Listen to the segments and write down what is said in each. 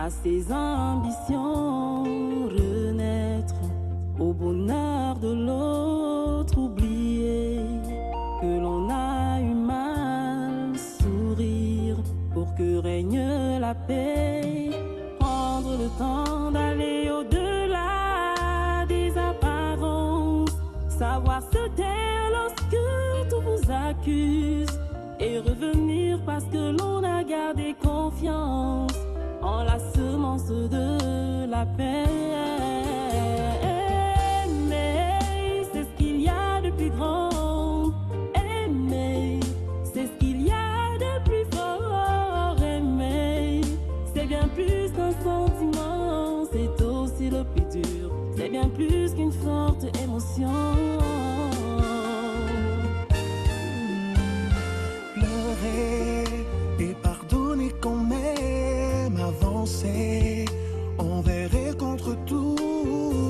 à ses ambitions, renaître au bonheur de l'autre, oublier que l'on a eu mal, sourire pour que règne la paix, prendre le temps d'aller au-delà des apparences, savoir se taire lorsque tout vous accuse et revenir parce que l'on a gardé confiance en la semence de la paix. Aimer, c'est ce qu'il y a de plus grand. Aimer, c'est ce qu'il y a de plus fort. Aimer, c'est bien plus qu'un sentiment, c'est aussi le plus dur. C'est bien plus qu'une forte émotion. Pleurer et pardonner quand même, avancer envers et contre tout,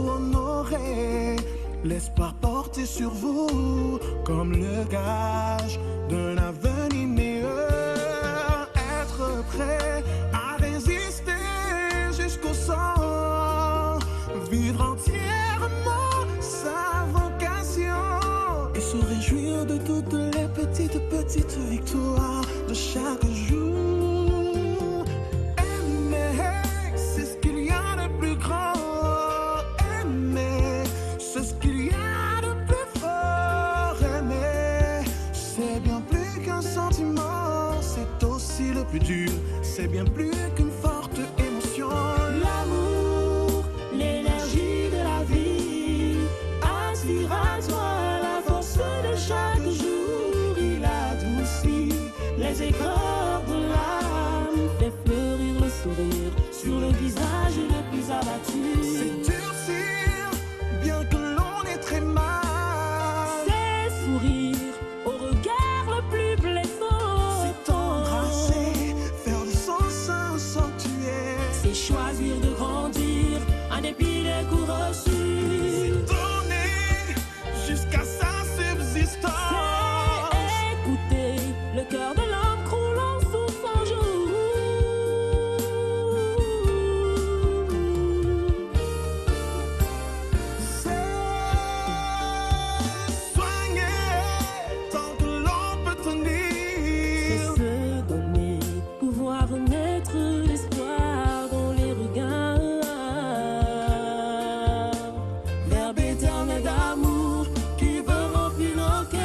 honorer l'espoir porté sur vous comme le gage d'un avenir meilleur, être prêt à résister jusqu'au sang, vivre entièrement sa vocation et se réjouir de toutes les petites victoires de chaque jour. Aimer, c'est ce qu'il y a de plus grand. Aimer, c'est ce qu'il y a de plus fort. Aimer, c'est bien plus qu'un sentiment, c'est aussi le plus dur, c'est bien plus qu'une forte émotion. L'amour, l'énergie de la vie, attire à toi la force de chaque jour. Il adoucit les écorts de l'âme, fait fleurir le sourire sur le visage le plus abattu. C'est durcir, bien que l'on est très mal. C'est sourire au regard le plus blessant. C'est embrasser, faire de son sein un sanctuaire. C'est choisir de grandir en dépit des coups reçus. C'est donner jusqu'à sa subsistance. C'est écouter le cœur de l'homme croulant sous son joug. C'est soigner tant que l'on peut C'est tenir. se donner, pouvoir remettre l'espoir dans les regards. Verbe éternel d'amour qui veut remplir nos cœurs.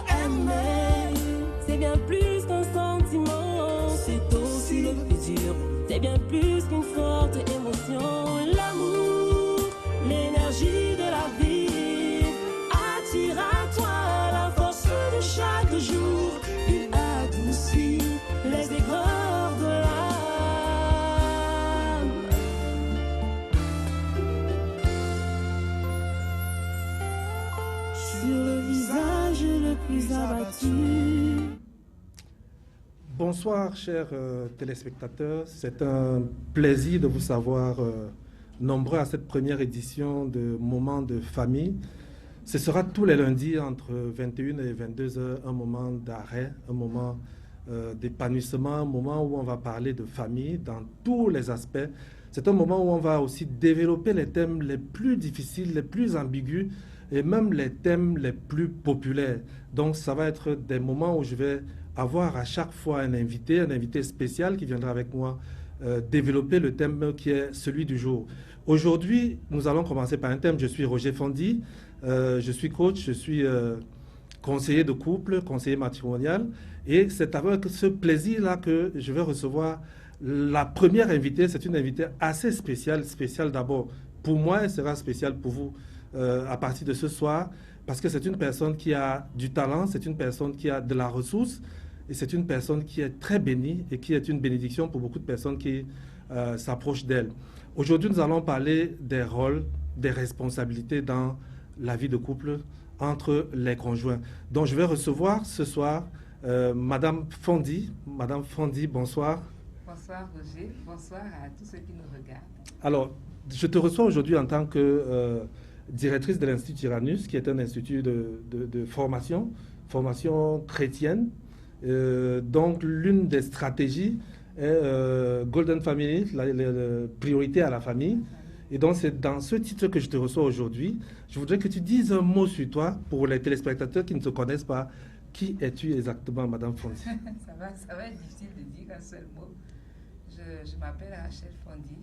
Aimer, c'est bien plus qu'un sentiment, c'est aussi le plus dur, c'est bien plus qu'une forte émotion. L'amour, l'énergie de la vie, attire à toi la force de chaque jour. Il adoucit les aigreurs de l'âme. Sur le visage le plus abattu. Bonsoir chers téléspectateurs, c'est un plaisir de vous savoir nombreux à cette première édition de Moments de famille. Ce sera tous les lundis entre 21 et 22 heures, un moment d'arrêt, un moment d'épanouissement, un moment où on va parler de famille dans tous les aspects. C'est un moment où on va aussi développer les thèmes les plus difficiles, les plus ambigus et même les thèmes les plus populaires. Donc ça va être des moments où je vais avoir à chaque fois un invité spécial qui viendra avec moi développer le thème qui est celui du jour. Aujourd'hui, nous allons commencer par un thème. Je suis Roger Fondi, je suis coach, je suis conseiller de couple, conseiller matrimonial. Et c'est avec ce plaisir-là que je vais recevoir la première invitée. C'est une invitée assez spéciale d'abord pour moi, elle sera spéciale pour vous à partir de ce soir, parce que c'est une personne qui a du talent, c'est une personne qui a de la ressource, et c'est une personne qui est très bénie et qui est une bénédiction pour beaucoup de personnes qui s'approchent d'elle. Aujourd'hui, nous allons parler des rôles, des responsabilités dans la vie de couple entre les conjoints. Donc, je vais recevoir ce soir Madame Fondi. Madame Fondi, bonsoir. Bonsoir Roger, bonsoir à tous ceux qui nous regardent. Alors, je te reçois aujourd'hui en tant que directrice de l'Institut Tyrannus, qui est un institut de formation chrétienne. Donc, l'une des stratégies est Golden Family, la priorité à la famille. Et donc, c'est dans ce titre que je te reçois aujourd'hui. Je voudrais que tu dises un mot sur toi pour les téléspectateurs qui ne te connaissent pas. Qui es-tu exactement, Madame Fondy? Ça va être difficile de dire un seul mot. Je m'appelle Rachel Fondy.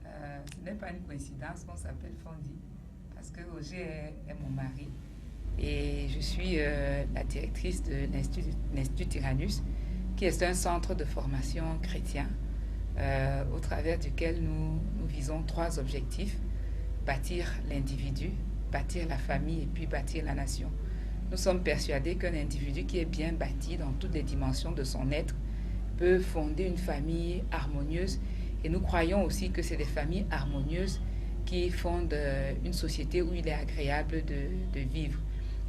Ce n'est pas une coïncidence qu'on s'appelle Fondy, parce que Roger est mon mari. Et je suis la directrice de l'Institut Tyrannus, qui est un centre de formation chrétien, au travers duquel nous visons 3 objectifs: bâtir l'individu, bâtir la famille et puis bâtir la nation. Nous sommes persuadés qu'un individu qui est bien bâti dans toutes les dimensions de son être peut fonder une famille harmonieuse, et nous croyons aussi que c'est des familles harmonieuses qui fondent une société où il est agréable de vivre.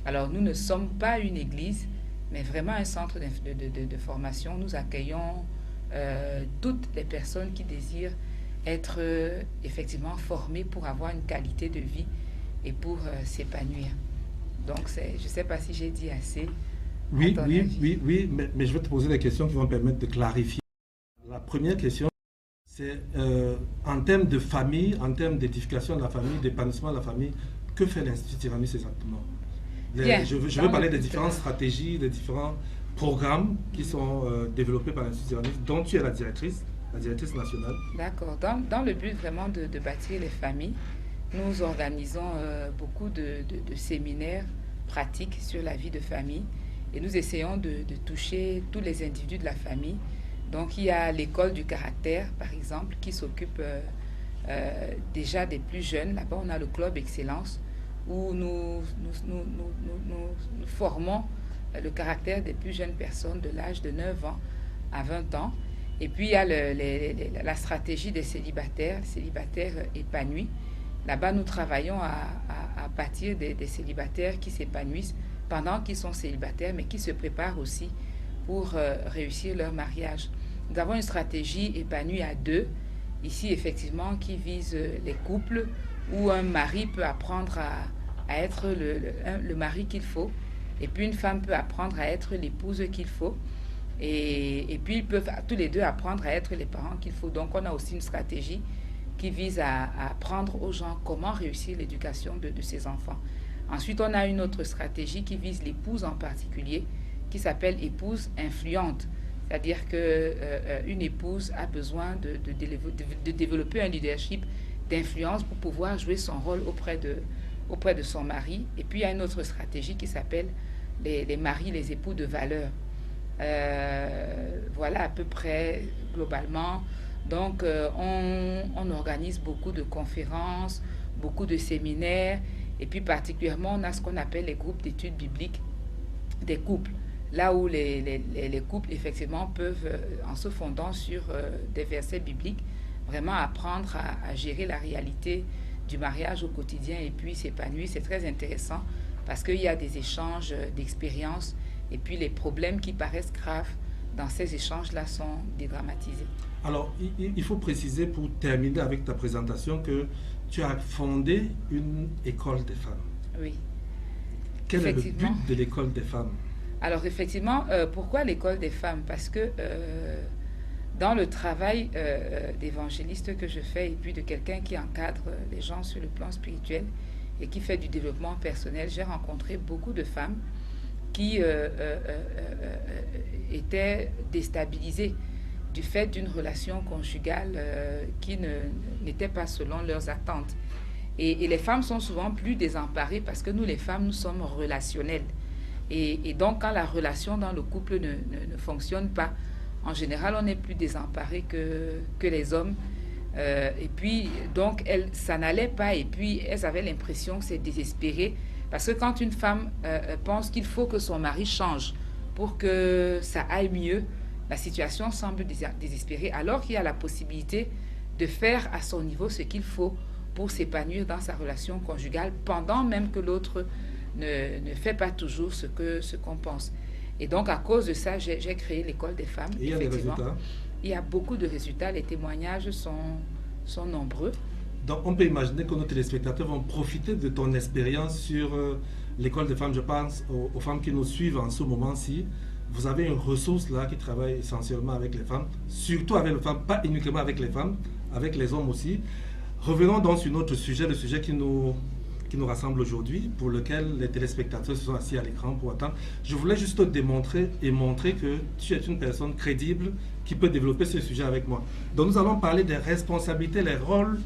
Alors nous ne sommes pas une église, mais vraiment un centre de formation. Nous accueillons toutes les personnes qui désirent être effectivement formées pour avoir une qualité de vie et pour s'épanouir. Donc je ne sais pas si j'ai dit assez. Oui, mais je vais te poser des questions qui vont permettre de clarifier. La première question, c'est en termes de famille, en termes d'édification de la famille, d'épanouissement de la famille, que fait l'Institut Tyrannus exactement? Je veux parler des différentes stratégies, des différents programmes qui sont développés par l'Institut Tyrannus, dont tu es la directrice nationale. D'accord. Dans le but vraiment de bâtir les familles, nous organisons beaucoup de séminaires pratiques sur la vie de famille, et nous essayons de toucher tous les individus de la famille. Donc il y a l'école du caractère, par exemple, qui s'occupe déjà des plus jeunes. Là-bas, on a le club Excellence, où nous formons le caractère des plus jeunes personnes de l'âge de 9 ans à 20 ans. Et puis il y a la stratégie des célibataires épanouis. Là-bas, nous travaillons à bâtir des célibataires qui s'épanouissent pendant qu'ils sont célibataires, mais qui se préparent aussi pour réussir leur mariage. Nous avons une stratégie épanouie à 2, ici effectivement, qui vise les couples, où un mari peut apprendre à être le mari qu'il faut, et puis une femme peut apprendre à être l'épouse qu'il faut, et puis ils peuvent tous les deux apprendre à être les parents qu'il faut. Donc on a aussi une stratégie qui vise à apprendre aux gens comment réussir l'éducation de ses enfants. Ensuite, on a une autre stratégie qui vise l'épouse en particulier, qui s'appelle épouse influente. C'est-à-dire qu'une épouse a besoin de développer un leadership d'influence pour pouvoir jouer son rôle auprès de son mari. Et puis, il y a une autre stratégie qui s'appelle les maris, les époux de valeur. Voilà à peu près globalement. Donc, on organise beaucoup de conférences, beaucoup de séminaires, et puis particulièrement, on a ce qu'on appelle les groupes d'études bibliques des couples, là où les couples, effectivement, peuvent, en se fondant sur des versets bibliques, vraiment apprendre à gérer la réalité du mariage au quotidien et puis s'épanouir. C'est très intéressant parce qu'il y a des échanges d'expériences, et puis les problèmes qui paraissent graves dans ces échanges-là sont dédramatisés. Alors, il faut préciser pour terminer avec ta présentation que tu as fondé une école des femmes. Oui. Quel est le but de l'école des femmes? Alors, effectivement, pourquoi l'école des femmes? Parce que dans le travail d'évangéliste que je fais, et puis de quelqu'un qui encadre les gens sur le plan spirituel et qui fait du développement personnel, j'ai rencontré beaucoup de femmes qui étaient déstabilisées du fait d'une relation conjugale qui n'était pas selon leurs attentes. Et les femmes sont souvent plus désemparées parce que nous, les femmes, nous sommes relationnelles. Et donc, quand la relation dans le couple ne fonctionne pas, en général, on est plus désemparé que les hommes. Et puis, donc, ça n'allait pas. Et puis, elles avaient l'impression que c'est désespéré. Parce que quand une femme pense qu'il faut que son mari change pour que ça aille mieux, la situation semble désespérée, alors qu'il y a la possibilité de faire à son niveau ce qu'il faut pour s'épanouir dans sa relation conjugale, pendant même que l'autre ne fait pas toujours ce qu'on pense. Et donc, à cause de ça, j'ai créé l'école des femmes. Et il y a des résultats? Il y a beaucoup de résultats. Les témoignages sont nombreux. Donc, on peut imaginer que nos téléspectateurs vont profiter de ton expérience sur l'école des femmes. Je pense aux femmes qui nous suivent en ce moment-ci. Vous avez une ressource là qui travaille essentiellement avec les femmes, surtout avec les femmes, pas uniquement avec les femmes, avec les hommes aussi. Revenons donc sur notre sujet, le sujet qui nous rassemble aujourd'hui, pour lequel les téléspectateurs se sont assis à l'écran pour attendre. Je voulais juste te démontrer et montrer que tu es une personne crédible qui peut développer ce sujet avec moi. Donc nous allons parler des responsabilités, les rôles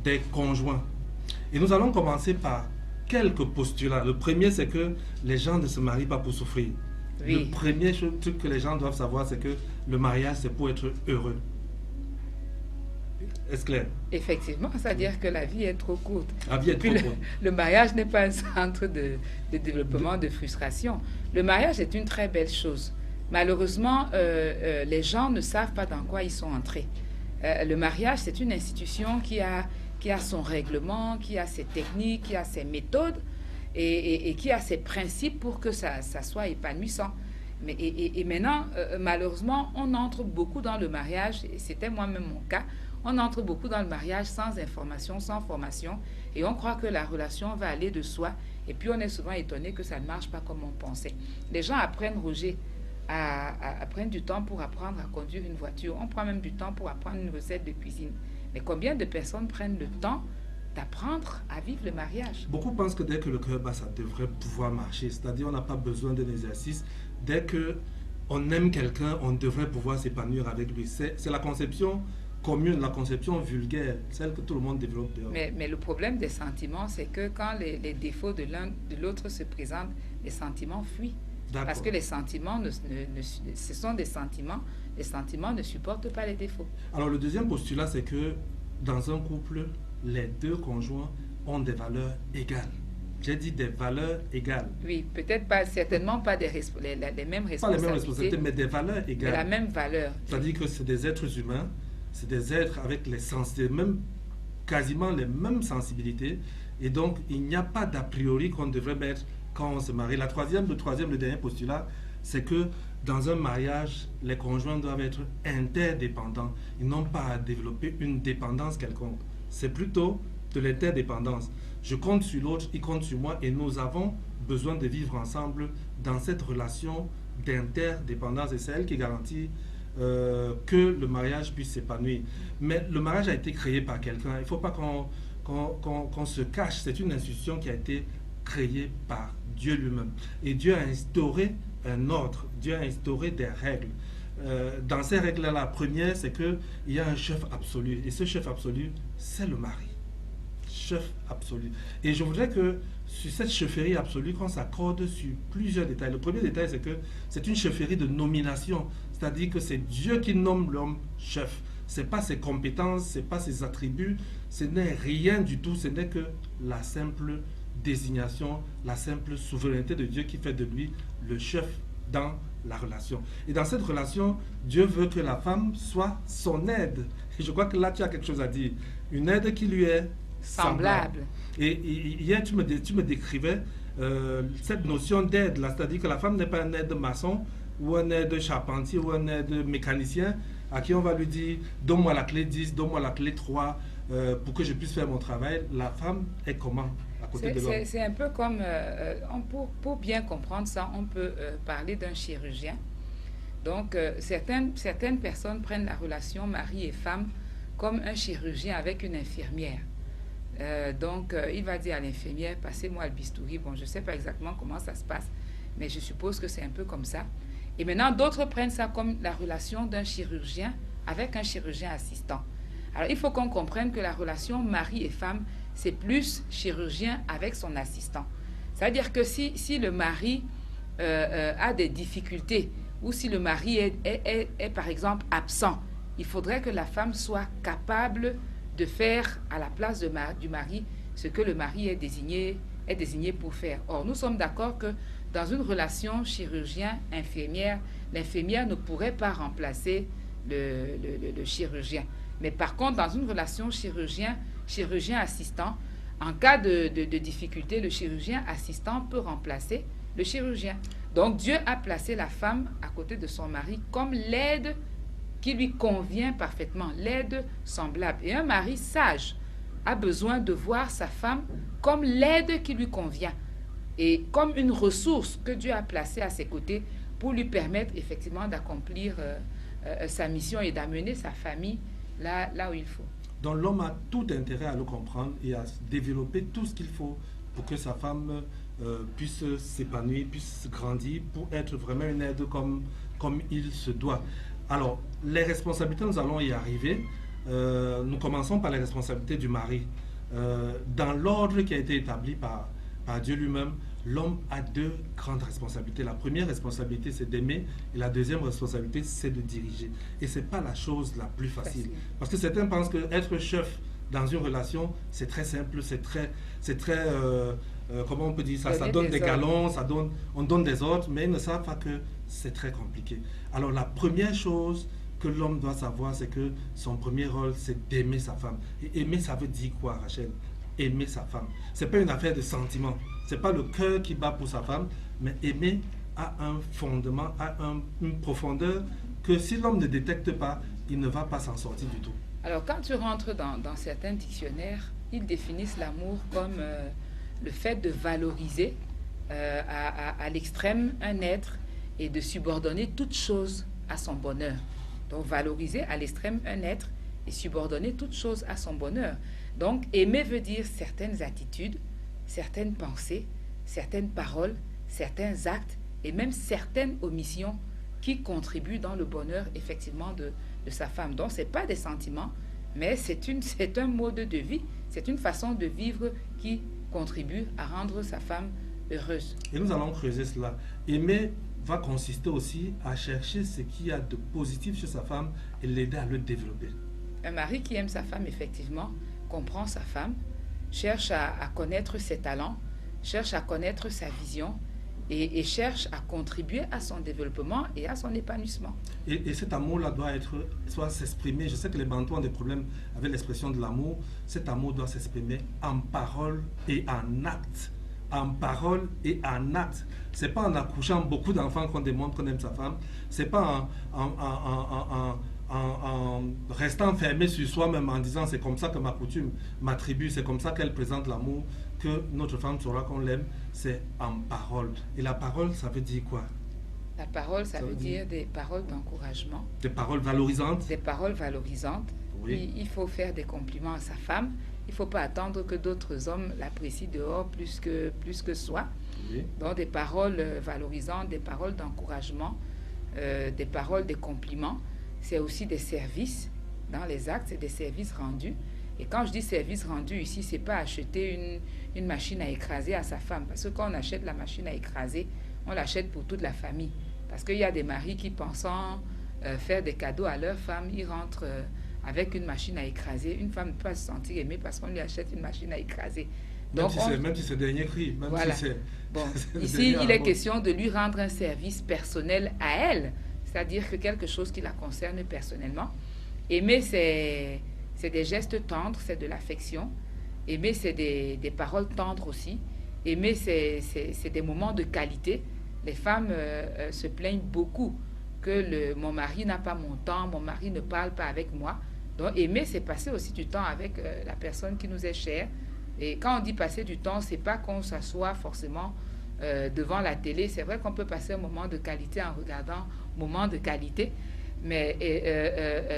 des conjoints. Et nous allons commencer par quelques postulats. Le premier, c'est que les gens ne se marient pas pour souffrir. Oui. Le premier truc que les gens doivent savoir, c'est que le mariage, c'est pour être heureux. Est-ce clair? Effectivement, c'est-à-dire que la vie est trop courte. La vie est Puis trop courte. Le mariage n'est pas un centre de développement, de frustration. Le mariage est une très belle chose. Malheureusement, les gens ne savent pas dans quoi ils sont entrés. Le mariage, c'est une institution qui a son règlement, qui a ses techniques, qui a ses méthodes et qui a ses principes pour que ça soit épanouissant. Et maintenant, malheureusement, on entre beaucoup dans le mariage, et c'était moi-même mon cas, on entre beaucoup dans le mariage sans information, sans formation, et on croit que la relation va aller de soi, et puis on est souvent étonné que ça ne marche pas comme on pensait. Les gens apprennent, Roger, à prendre du temps pour apprendre à conduire une voiture. On prend même du temps pour apprendre une recette de cuisine. Mais combien de personnes prennent le temps d'apprendre à vivre le mariage? Beaucoup pensent que dès que le cœur bat, ça devrait pouvoir marcher. C'est-à-dire on n'a pas besoin d'un exercice. Dès qu'on aime quelqu'un, on devrait pouvoir s'épanouir avec lui. C'est la conception commune, la conception vulgaire, celle que tout le monde développe dehors. Mais le problème des sentiments, c'est que quand les défauts de l'un de l'autre se présentent, les sentiments fuient. Parce que les sentiments, ce sont des sentiments. Les sentiments ne supportent pas les défauts. Alors le deuxième postulat, c'est que dans un couple, les deux conjoints ont des valeurs égales. J'ai dit des valeurs égales. Oui, peut-être pas, certainement pas les mêmes responsabilités. Pas les mêmes responsabilités, mais des valeurs égales. De la même valeur. C'est-à-dire que c'est des êtres humains, c'est des êtres avec quasiment les mêmes sensibilités. Et donc, il n'y a pas d'a priori qu'on devrait mettre quand on se marie. Le dernier postulat, c'est que dans un mariage, les conjoints doivent être interdépendants. Ils n'ont pas à développer une dépendance quelconque. C'est plutôt de l'interdépendance. Je compte sur l'autre, il compte sur moi, et nous avons besoin de vivre ensemble dans cette relation d'interdépendance. Et c'est elle qui garantit que le mariage puisse s'épanouir. Mais le mariage a été créé par quelqu'un. Il ne faut pas qu'on se cache. C'est une institution qui a été créée par Dieu lui-même. Et Dieu a instauré un ordre. Dieu a instauré des règles. Dans ces règles-là, la première, c'est qu'il y a un chef absolu. Et ce chef absolu, c'est le mari. Chef absolu. Et je voudrais que sur cette chefferie absolue, qu'on s'accorde sur plusieurs détails. Le premier détail, c'est que c'est une chefferie de nomination. C'est-à-dire que c'est Dieu qui nomme l'homme chef. Ce n'est pas ses compétences, ce n'est pas ses attributs, ce n'est rien du tout. Ce n'est que la simple désignation, la simple souveraineté de Dieu qui fait de lui le chef dans la relation. Et dans cette relation, Dieu veut que la femme soit son aide. Et je crois que là, tu as quelque chose à dire. Une aide qui lui est semblable. Et hier, tu me décrivais cette notion d'aide, c'est-à-dire que la femme n'est pas un aide maçon ou un aide charpentier ou un aide mécanicien à qui on va lui dire « donne-moi la clé 10, donne-moi la clé 3 pour que je puisse faire mon travail ». La femme est comment à côté de l'homme? C'est un peu comme, pour bien comprendre ça, on peut parler d'un chirurgien. Donc, certaines personnes prennent la relation mari et femme comme un chirurgien avec une infirmière. Donc, il va dire à l'infirmière, passez-moi le bistouri. Bon, je ne sais pas exactement comment ça se passe, mais je suppose que c'est un peu comme ça. Et maintenant, d'autres prennent ça comme la relation d'un chirurgien avec un chirurgien assistant. Alors, il faut qu'on comprenne que la relation mari et femme, c'est plus chirurgien avec son assistant. C'est-à-dire que si le mari a des difficultés ou si le mari est par exemple absent, il faudrait que la femme soit capable de faire à la place du mari ce que le mari est désigné pour faire. Or, nous sommes d'accord que dans une relation chirurgien-infirmière, l'infirmière ne pourrait pas remplacer le chirurgien. Mais par contre, dans une relation chirurgien-assistant, en cas de difficulté, le chirurgien assistant peut remplacer le chirurgien. Donc, Dieu a placé la femme à côté de son mari comme l'aide qui lui convient parfaitement, l'aide semblable. Et un mari sage a besoin de voir sa femme comme l'aide qui lui convient et comme une ressource que Dieu a placée à ses côtés pour lui permettre effectivement d'accomplir sa mission et d'amener sa famille là où il faut. Donc l'homme a tout intérêt à le comprendre et à développer tout ce qu'il faut pour que sa femme puisse s'épanouir, puisse grandir, pour être vraiment une aide comme il se doit. Alors, les responsabilités, nous allons y arriver. Nous commençons par les responsabilités du mari. Dans l'ordre qui a été établi par Dieu lui-même, l'homme a deux grandes responsabilités. La première responsabilité, c'est d'aimer, et la deuxième responsabilité, c'est de diriger. Et ce n'est pas la chose la plus facile. Parce que certains pensent qu'être chef dans une relation, c'est très simple, c'est très comment on peut dire ça, ça donne des galons, on donne des ordres, mais ils ne savent pas que c'est très compliqué. Alors la première chose que l'homme doit savoir, c'est que son premier rôle, c'est d'aimer sa femme. Et aimer, ça veut dire quoi, Rachel? Aimer sa femme. Ce n'est pas une affaire de sentiment. Ce n'est pas le cœur qui bat pour sa femme, mais aimer a un fondement, a une profondeur que si l'homme ne détecte pas, il ne va pas s'en sortir du tout. Alors quand tu rentres dans certains dictionnaires, ils définissent l'amour comme le fait de valoriser à l'extrême un être et de subordonner toute chose à son bonheur. Donc valoriser à l'extrême un être et subordonner toute chose à son bonheur. Donc aimer veut dire certaines attitudes, certaines pensées, certaines paroles, certains actes et même certaines omissions qui contribuent dans le bonheur effectivement de sa femme. Donc ce n'est pas des sentiments, mais c'est un mode de vie, c'est une façon de vivre qui contribue à rendre sa femme heureuse. Et nous allons creuser cela. Aimer va consister aussi à chercher ce qu'il y a de positif chez sa femme et l'aider à le développer. Un mari qui aime sa femme, effectivement, comprend sa femme, cherche à connaître ses talents, cherche à connaître sa vision et cherche à contribuer à son développement et à son épanouissement. Et cet amour-là doit s'exprimer. Je sais que les Bantous ont des problèmes avec l'expression de l'amour. Cet amour doit s'exprimer en parole et en acte. En parole et en acte. Ce n'est pas en accouchant beaucoup d'enfants qu'on démontre qu'on aime sa femme. Ce n'est pas en restant fermé sur soi-même, en disant c'est comme ça que ma coutume, ma tribu, c'est comme ça qu'elle présente l'amour, que notre femme saura qu'on l'aime. C'est en parole. Et la parole, ça veut dire quoi? La parole, ça veut dire des paroles d'encouragement. Des paroles valorisantes. Des paroles valorisantes. Oui. Il faut faire des compliments à sa femme. Il ne faut pas attendre que d'autres hommes l'apprécient dehors plus que soi. Oui. Donc des paroles valorisantes, des paroles d'encouragement, des paroles, des compliments. C'est aussi des services dans les actes, c'est des services rendus. Et quand je dis service rendu ici, ce n'est pas acheter une machine à écraser à sa femme. Parce que quand on achète la machine à écraser, on l'achète pour toute la famille. Parce qu'il y a des maris qui, pensant faire des cadeaux à leur femme, ils rentrent avec une machine à écraser. Une femme ne peut pas se sentir aimée parce qu'on lui achète une machine à écraser. Donc même si c'est dernier cri. Voilà. Si bon, ici, il est question de lui rendre un service personnel à elle. C'est-à-dire que quelque chose qui la concerne personnellement. Aimer, c'est des gestes tendres, c'est de l'affection. Aimer, c'est des paroles tendres aussi. Aimer, c'est des moments de qualité. Les femmes se plaignent beaucoup que mon mari n'a pas mon temps, mon mari ne parle pas avec moi. Donc aimer, c'est passer aussi du temps avec la personne qui nous est chère. Et quand on dit passer du temps, c'est pas qu'on s'assoit forcément devant la télé. C'est vrai qu'on peut passer un moment de qualité en regardant moment de qualité, mais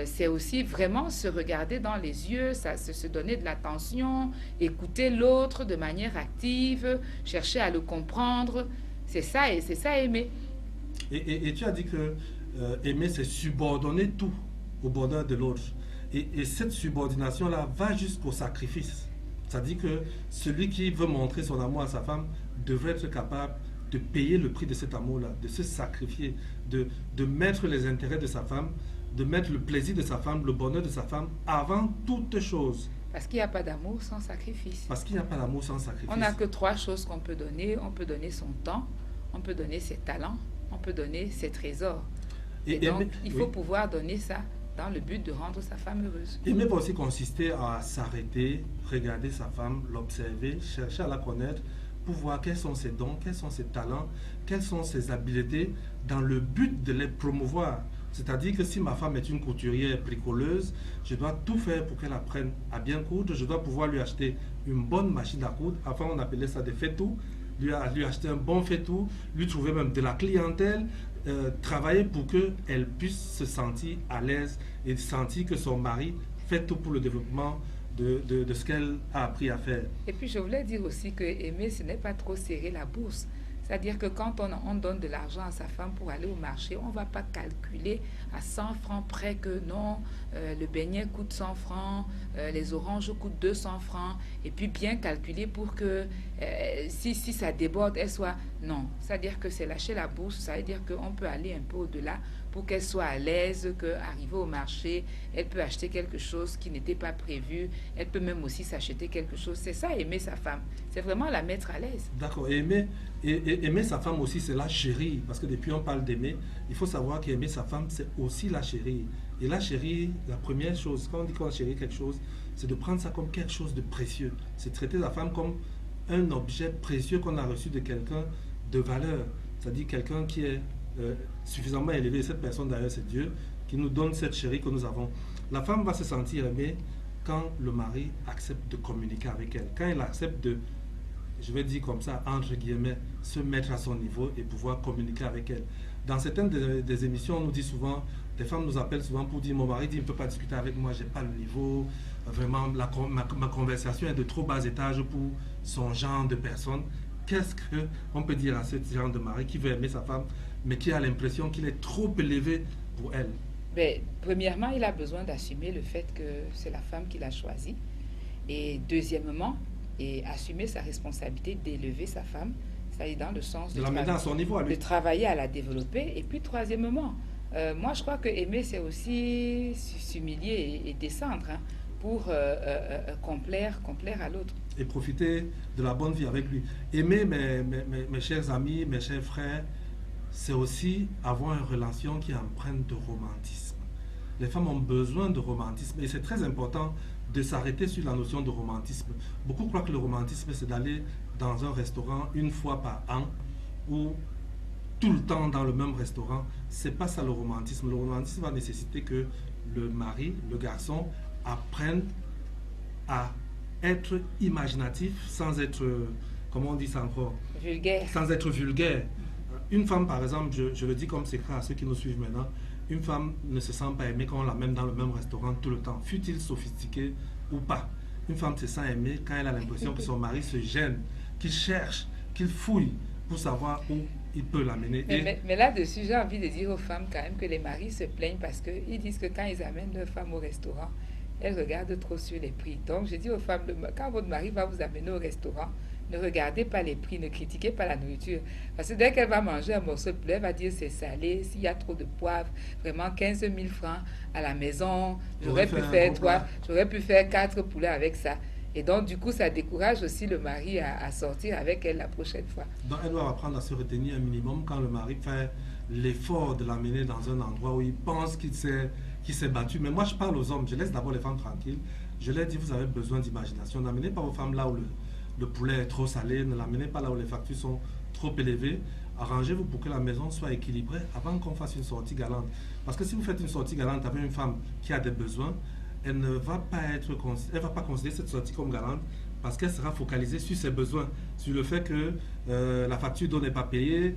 c'est aussi vraiment se regarder dans les yeux, se donner de l'attention, écouter l'autre de manière active, chercher à le comprendre. C'est ça, et c'est ça aimer. Et tu as dit que aimer, c'est subordonner tout au bonheur de l'autre. Et cette subordination-là va jusqu'au sacrifice. C'est-à-dire que celui qui veut montrer son amour à sa femme devrait être capable de payer le prix de cet amour-là, de se sacrifier, de mettre les intérêts de sa femme, de mettre le plaisir de sa femme, le bonheur de sa femme avant toute chose. Parce qu'il n'y a pas d'amour sans sacrifice. Parce qu'il n'y a pas d'amour sans sacrifice. On n'a que 3 choses qu'on peut donner. On peut donner son temps, on peut donner ses talents, on peut donner ses trésors. Et donc, il faut pouvoir donner ça dans le but de rendre sa femme heureuse. Aimer va aussi consister à s'arrêter, regarder sa femme, l'observer, chercher à la connaître, pour voir quels sont ses dons, quels sont ses talents, quelles sont ses habiletés, dans le but de les promouvoir, C'est-à-dire que si ma femme est une couturière bricoleuse, je dois tout faire pour qu'elle apprenne à bien coudre. Je dois pouvoir lui acheter une bonne machine à coudre. Avant, on appelait ça des faitout. Lui acheter un bon faitout, lui trouver même de la clientèle, travailler pour qu'elle puisse se sentir à l'aise et sentir que son mari fait tout pour le développement de ce qu'elle a appris à faire. Et puis je voulais dire aussi que aimer, ce n'est pas trop serrer la bourse. C'est-à-dire que quand on donne de l'argent à sa femme pour aller au marché, on ne va pas calculer à 100 francs près que non, le beignet coûte 100 francs, les oranges coûtent 200 francs, et puis bien calculer pour que si ça déborde, elle soit... Non, c'est-à-dire que c'est lâcher la bourse, ça veut dire qu'on peut aller un peu au-delà pour qu'elle soit à l'aise, qu'arrivée au marché, elle peut acheter quelque chose qui n'était pas prévu, elle peut même aussi s'acheter quelque chose. C'est ça, aimer sa femme. C'est vraiment la mettre à l'aise. D'accord, et aimer sa femme aussi, c'est la chérir, parce que depuis on parle d'aimer, il faut savoir qu'aimer sa femme, c'est aussi la chérir. Et la chérir, la première chose, quand on dit qu'on chérit quelque chose, c'est de prendre ça comme quelque chose de précieux. C'est traiter la femme comme un objet précieux qu'on a reçu de quelqu'un de valeur, c'est-à-dire quelqu'un qui est suffisamment élevé. Cette personne d'ailleurs, c'est Dieu qui nous donne cette chérie que nous avons. La femme va se sentir aimée quand le mari accepte de communiquer avec elle, quand il accepte de, je vais dire comme ça, entre guillemets, se mettre à son niveau et pouvoir communiquer avec elle. Dans certaines des émissions, on nous dit souvent, des femmes nous appellent souvent pour dire, mon mari dit, il ne peut pas discuter avec moi, je n'ai pas le niveau, vraiment, ma conversation est de trop bas étage pour son genre de personne. Qu'est-ce qu'on peut dire à ce genre de mari qui veut aimer sa femme, mais qui a l'impression qu'il est trop élevé pour elle? Mais, premièrement, il a besoin d'assumer le fait que c'est la femme qu'il a choisie. Et deuxièmement, assumer sa responsabilité d'élever sa femme, ça est dans le sens de la mettre à son niveau à lui. De travailler à la développer. Et puis troisièmement, moi je crois que aimer c'est aussi s'humilier et descendre pour complaire à l'autre. Et profiter de la bonne vie avec lui. Aimer, mes chers amis, mes chers frères, c'est aussi avoir une relation qui est empreinte de romantisme. Les femmes ont besoin de romantisme et c'est très important de s'arrêter sur la notion de romantisme. Beaucoup croient que le romantisme, c'est d'aller dans un restaurant une fois par an ou tout le temps dans le même restaurant. C'est pas ça le romantisme. Le romantisme va nécessiter que le mari, le garçon, apprenne à être imaginatif sans être, comment on dit ça encore? Vulgaire. Sans être vulgaire. Une femme, par exemple, je le dis comme secret à ceux qui nous suivent maintenant, une femme ne se sent pas aimée quand on l'amène dans le même restaurant tout le temps, fût-il sophistiqué ou pas. Une femme se sent aimée quand elle a l'impression que son mari se gêne, qu'il cherche, qu'il fouille pour savoir où il peut l'amener. Mais là-dessus, j'ai envie de dire aux femmes quand même que les maris se plaignent parce qu'ils disent que quand ils amènent leur femme au restaurant, elles regardent trop sur les prix. Donc, je dis aux femmes, quand votre mari va vous amener au restaurant, ne regardez pas les prix, ne critiquez pas la nourriture. Parce que dès qu'elle va manger un morceau de poulet, elle va dire c'est salé, s'il y a trop de poivre, vraiment 15 000 francs à la maison, j'aurais pu faire 4 poulets avec ça. Et donc, du coup, ça décourage aussi le mari à sortir avec elle la prochaine fois. Donc, elle doit apprendre à se retenir un minimum quand le mari fait l'effort de l'amener dans un endroit où il pense qu'il s'est battu. Mais moi, je parle aux hommes, je laisse d'abord les femmes tranquilles. Je leur dis, vous avez besoin d'imagination. N'amenez pas vos femmes là où le poulet est trop salé, ne l'amenez pas là où les factures sont trop élevées. Arrangez-vous pour que la maison soit équilibrée avant qu'on fasse une sortie galante. Parce que si vous faites une sortie galante avec une femme qui a des besoins, elle ne va pas considérer cette sortie comme galante parce qu'elle sera focalisée sur ses besoins, sur le fait que la facture d'eau n'est pas payée,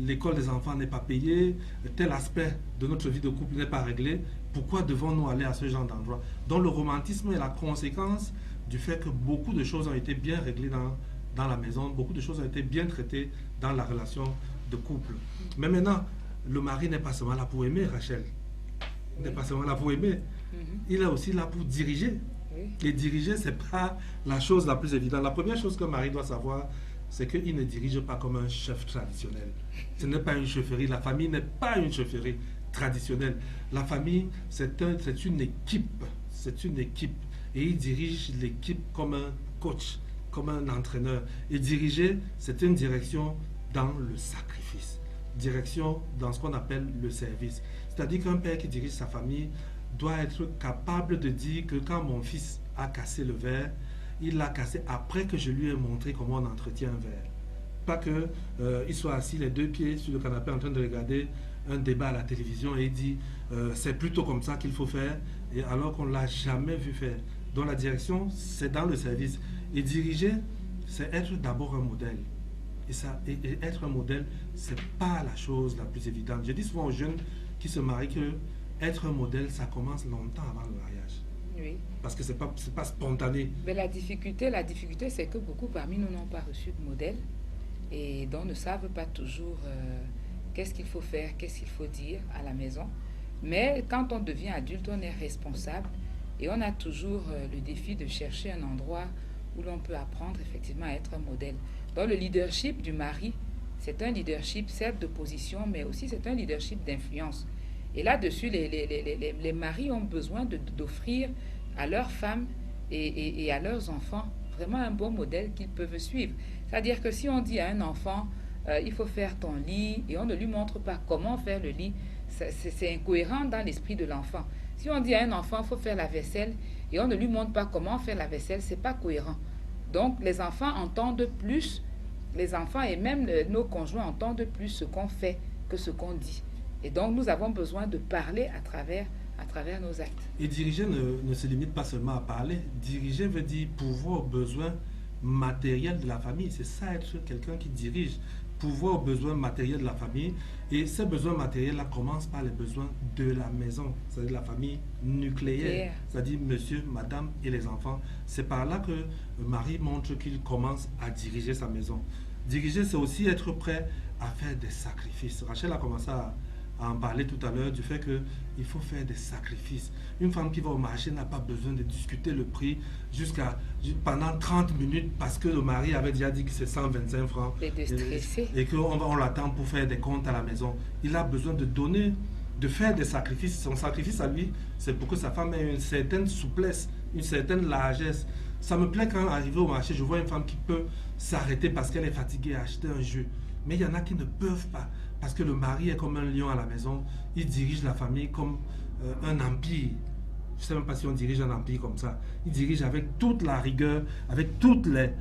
l'école des enfants n'est pas payée, tel aspect de notre vie de couple n'est pas réglé. Pourquoi devons-nous aller à ce genre d'endroit? Donc le romantisme est la conséquence du fait que beaucoup de choses ont été bien réglées dans la maison, beaucoup de choses ont été bien traitées dans la relation de couple. Mais maintenant, le mari n'est pas seulement là pour aimer, Rachel. Il n'est pas seulement là pour aimer. Il est aussi là pour diriger. Et diriger, ce n'est pas la chose la plus évidente. La première chose qu'un mari doit savoir, c'est qu'il ne dirige pas comme un chef traditionnel. Ce n'est pas une chefferie. La famille n'est pas une chefferie traditionnelle. La famille, c'est une équipe. C'est une équipe. Et il dirige l'équipe comme un coach, comme un entraîneur. Et diriger, c'est une direction dans le sacrifice. Direction dans ce qu'on appelle le service. C'est-à-dire qu'un père qui dirige sa famille doit être capable de dire que quand mon fils a cassé le verre, il l'a cassé après que je lui ai montré comment on entretient un verre. Pas qu'il soit assis les deux pieds sur le canapé en train de regarder un débat à la télévision et il dit c'est plutôt comme ça qu'il faut faire, et alors qu'on ne l'a jamais vu faire. Donc la direction, c'est dans le service. Et diriger, c'est être d'abord un modèle. Et être un modèle, c'est pas la chose la plus évidente. Je dis souvent aux jeunes qui se marient que être un modèle, ça commence longtemps avant le mariage. Oui. Parce que c'est pas spontané. Mais la difficulté, c'est que beaucoup parmi nous n'ont pas reçu de modèle et donc ne savent pas toujours qu'est-ce qu'il faut faire, qu'est-ce qu'il faut dire à la maison. Mais quand on devient adulte, on est responsable et on a toujours le défi de chercher un endroit où l'on peut apprendre effectivement à être un modèle. Donc le leadership du mari, c'est un leadership certes de position, mais aussi c'est un leadership d'influence. Et là-dessus, les maris ont besoin d'offrir à leurs femmes et à leurs enfants vraiment un bon modèle qu'ils peuvent suivre. C'est-à-dire que si on dit à un enfant, il faut faire ton lit, et on ne lui montre pas comment faire le lit, c'est incohérent dans l'esprit de l'enfant. Si on dit à un enfant, il faut faire la vaisselle, et on ne lui montre pas comment faire la vaisselle, c'est pas cohérent. Donc les enfants entendent plus, les enfants et même nos conjoints entendent plus ce qu'on fait que ce qu'on dit. Et donc nous avons besoin de parler à travers nos actes. Et diriger ne se limite pas seulement à parler. Diriger veut dire pouvoir aux besoins matériels de la famille. C'est ça être quelqu'un qui dirige. Pouvoir aux besoins matériels de la famille. Et ces besoins matériels-là commencent par les besoins de la maison, c'est-à-dire la famille nucléaire, c'est-à-dire monsieur, madame et les enfants. C'est par là que Marie montre qu'il commence à diriger sa maison. Diriger, c'est aussi être prêt à faire des sacrifices. Rachel a commencé à en parler tout à l'heure du fait qu'il faut faire des sacrifices. Une femme qui va au marché n'a pas besoin de discuter le prix pendant 30 minutes parce que le mari avait déjà dit que c'est 125 francs et qu'on l'attend pour faire des comptes à la maison. Il a besoin de faire des sacrifices. Son sacrifice à lui, c'est pour que sa femme ait une certaine souplesse, une certaine largesse. Ça me plaît quand arrivé au marché, je vois une femme qui peut s'arrêter parce qu'elle est fatiguée à acheter un jeu. Mais il y en a qui ne peuvent pas. Parce que le mari est comme un lion à la maison, il dirige la famille comme un empire. Je ne sais même pas si on dirige un empire comme ça. Il dirige avec toute la rigueur, avec toutes les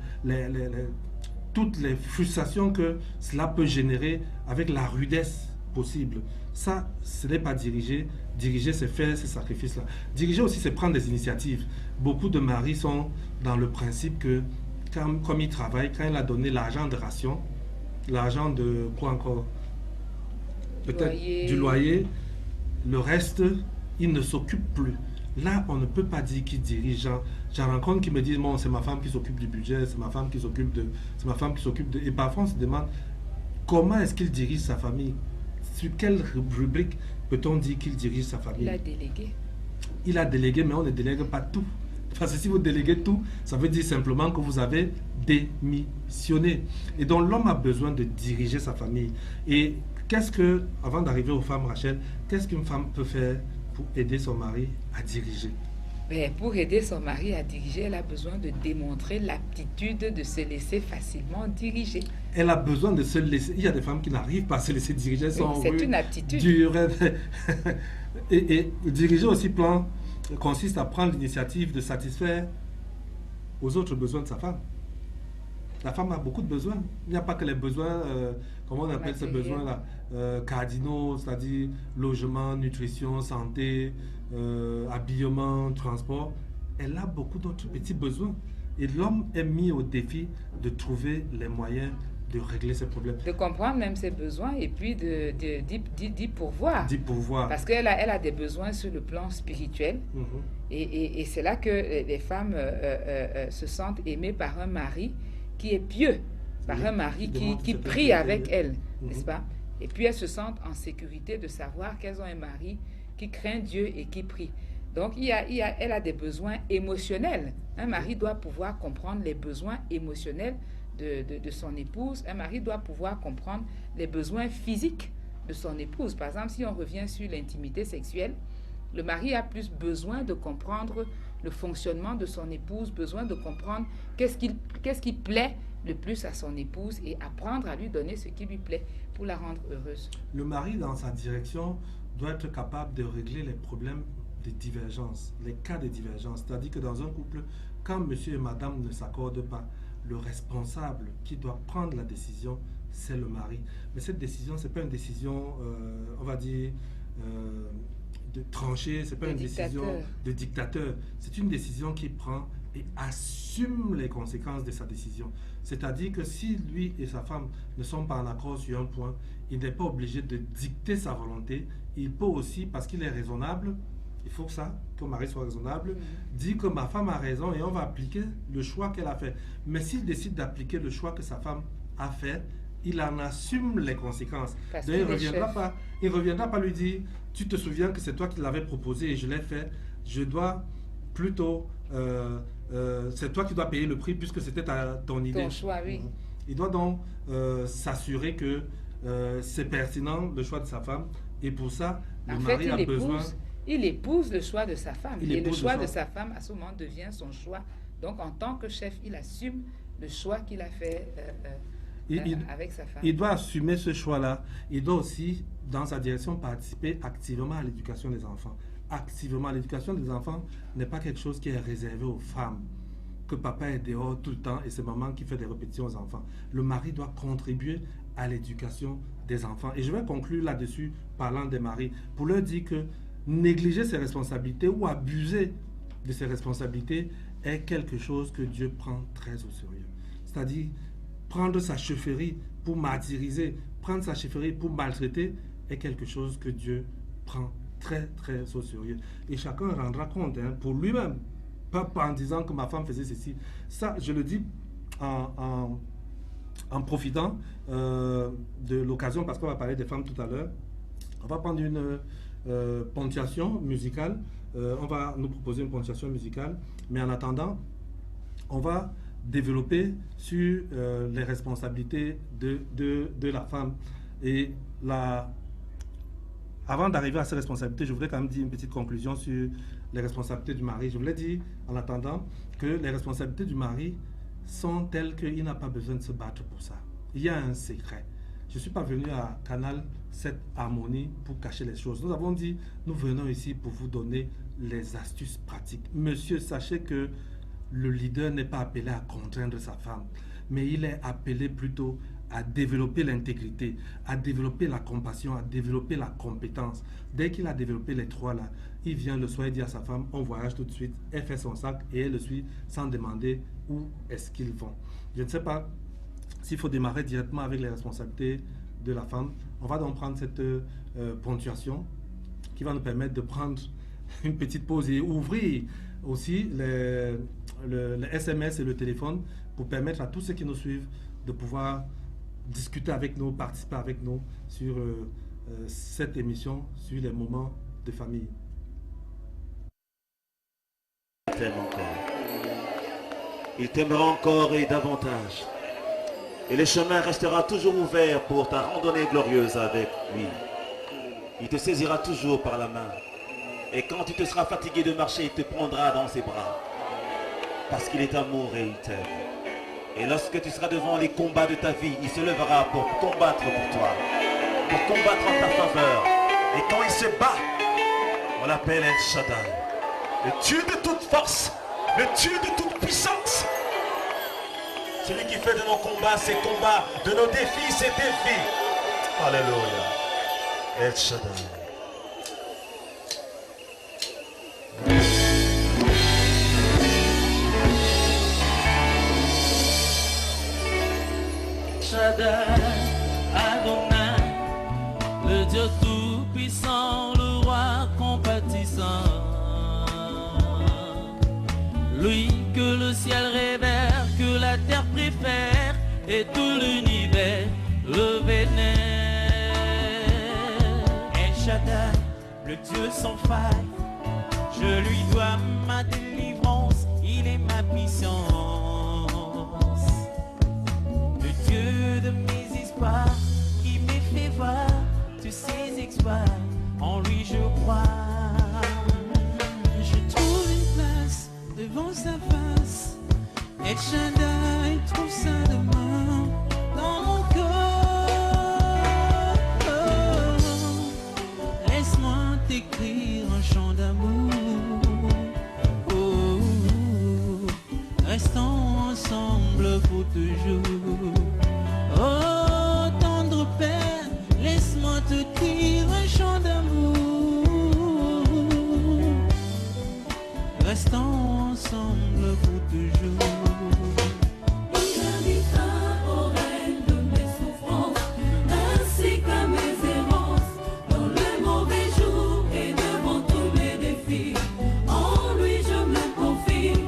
frustrations que cela peut générer, avec la rudesse possible. Ça, ce n'est pas diriger. Diriger, c'est faire ces sacrifices-là. Diriger aussi, c'est prendre des initiatives. Beaucoup de maris sont dans le principe que, comme il travaille, quand il a donné l'argent de ration, l'argent de quoi encore? Peut-être du loyer, le reste, il ne s'occupe plus. Là, on ne peut pas dire qu'il dirige. J'en rencontre qui me disent, bon, c'est ma femme qui s'occupe du budget, c'est ma femme qui s'occupe de... Et parfois, on se demande, comment est-ce qu'il dirige sa famille? Sur quelle rubrique peut-on dire qu'il dirige sa famille? Il a délégué. Il a délégué, mais on ne délègue pas tout. Parce que si vous déléguez tout, ça veut dire simplement que vous avez démissionné. Et donc, l'homme a besoin de diriger sa famille. Et avant d'arriver aux femmes, Rachel, qu'est-ce qu'une femme peut faire pour aider son mari à diriger? Pour aider son mari à diriger, elle a besoin de démontrer l'aptitude de se laisser facilement diriger. Elle a besoin de se laisser... Il y a des femmes qui n'arrivent pas à se laisser diriger. C'est une aptitude. Et diriger aussi consiste à prendre l'initiative de satisfaire aux autres besoins de sa femme. La femme a beaucoup de besoins. Il n'y a pas que les besoins, comment on appelle ces besoins-là, cardinaux, c'est-à-dire logement, nutrition, santé, habillement, transport. Elle a beaucoup d'autres petits besoins. Et l'homme est mis au défi de trouver les moyens de régler ces problèmes. De comprendre même ses besoins et puis d'y pourvoir. D'y pourvoir. Parce qu'elle a des besoins sur le plan spirituel. Et c'est là que les femmes se sentent aimées par un mari qui est pieux, par un mari qui prie avec elle, n'est-ce pas? Et puis elles se sentent en sécurité de savoir qu'elles ont un mari qui craint Dieu et qui prie. Donc elle a des besoins émotionnels. Un mari doit pouvoir comprendre les besoins émotionnels de son épouse. Un mari doit pouvoir comprendre les besoins physiques de son épouse. Par exemple, si on revient sur l'intimité sexuelle, le mari a plus besoin de comprendre le fonctionnement de son épouse, besoin de comprendre qu'est-ce qui plaît le plus à son épouse et apprendre à lui donner ce qui lui plaît pour la rendre heureuse. Le mari, dans sa direction, doit être capable de régler les problèmes de divergence, les cas de divergence. C'est-à-dire que dans un couple, quand monsieur et madame ne s'accordent pas, le responsable qui doit prendre la décision, c'est le mari. Mais cette décision, ce n'est pas une décision, on va dire, de trancher, ce n'est pas une décision de dictateur. C'est une décision qui prend et assume les conséquences de sa décision. C'est-à-dire que si lui et sa femme ne sont pas en accord sur un point, il n'est pas obligé de dicter sa volonté. Il peut aussi, parce qu'il est raisonnable, il faut que le mari soit raisonnable, dire que ma femme a raison et on va appliquer le choix qu'elle a fait. Mais s'il décide d'appliquer le choix que sa femme a fait, il en assume les conséquences. Donc, il ne reviendra pas lui dire, tu te souviens que c'est toi qui l'avais proposé et je l'ai fait, je dois plutôt, c'est toi qui dois payer le prix puisque c'était ton idée. Ton choix, oui. Il doit donc s'assurer que c'est pertinent le choix de sa femme et pour ça, le mari a besoin... Il épouse le choix de sa femme. Et le choix de sa femme, à ce moment, devient son choix. Donc, en tant que chef, il assume le choix qu'il a fait avec sa femme. Il doit assumer ce choix-là. Il doit aussi, dans sa direction, participer activement à l'éducation des enfants. Activement, l'éducation des enfants n'est pas quelque chose qui est réservé aux femmes. Que papa est dehors tout le temps et c'est maman qui fait des répétitions aux enfants. Le mari doit contribuer à l'éducation des enfants. Et je vais conclure là-dessus, parlant des maris, pour leur dire que négliger ses responsabilités ou abuser de ses responsabilités est quelque chose que Dieu prend très au sérieux. C'est-à-dire, prendre sa chefferie pour martyriser, prendre sa chefferie pour maltraiter est quelque chose que Dieu prend très, très au sérieux. Et chacun rendra compte pour lui-même, pas en disant que ma femme faisait ceci. Ça, je le dis en profitant de l'occasion, parce qu'on va parler des femmes tout à l'heure. On va prendre une ponctuation musicale. On va nous proposer une ponctuation musicale, mais en attendant, on va développer sur les responsabilités de la femme. Et avant d'arriver à ces responsabilités, je voudrais quand même dire une petite conclusion sur les responsabilités du mari. Je voulais dire, en attendant, que les responsabilités du mari sont telles qu'il n'a pas besoin de se battre pour ça. Il y a un secret. Je ne suis pas venu à Canal 7 Harmonie pour cacher les choses. Nous avons dit, nous venons ici pour vous donner les astuces pratiques. Monsieur, sachez que le leader n'est pas appelé à contraindre sa femme, mais il est appelé plutôt à développer l'intégrité, à développer la compassion, à développer la compétence. Dès qu'il a développé les trois là, il vient le soir et dit à sa femme, on voyage tout de suite, elle fait son sac et elle le suit sans demander où est-ce qu'ils vont. Je ne sais pas s'il faut démarrer directement avec les responsabilités de la femme. On va donc prendre cette ponctuation qui va nous permettre de prendre une petite pause et ouvrir aussi le SMS et le téléphone pour permettre à tous ceux qui nous suivent de pouvoir discuter avec nous, participer avec nous sur cette émission, sur les moments de famille. Il t'aime encore. Il t'aimera encore et davantage. Et le chemin restera toujours ouvert pour ta randonnée glorieuse avec lui. Il te saisira toujours par la main. Et quand tu te seras fatigué de marcher, il te prendra dans ses bras. Parce qu'il est amour et il t'aime. Et lorsque tu seras devant les combats de ta vie, il se lèvera pour combattre pour toi. Pour combattre en ta faveur. Et quand il se bat, on l'appelle El Shaddai. Le Dieu de toute force. Le Dieu de toute puissance. Celui qui fait de nos combats ses combats, de nos défis ses défis. Alléluia. El Shaddai. Shaddai, Adonai, le Dieu tout-puissant, le roi compatissant. Lui que le ciel révère, que la terre préfère, et tout l'univers le vénère. El Shaddai, le Dieu sans faille, je lui dois ma délivrance, il est ma puissance. Le Dieu de mes espoirs, qui m'est fait voir tous ses exploits, en lui je crois. Je trouve une place devant sa face, El Shaddai trouve sa demeure dans mon corps. Laisse-moi t'écrire un chant d'amour. pour toujours. Oh, tendre Père, laisse-moi te dire un chant d'amour. Restons ensemble pour toujours. Il invita au règne de mes souffrances, ainsi qu'à mes errances, dans les mauvais jours et devant tous mes défis. En lui je me confie,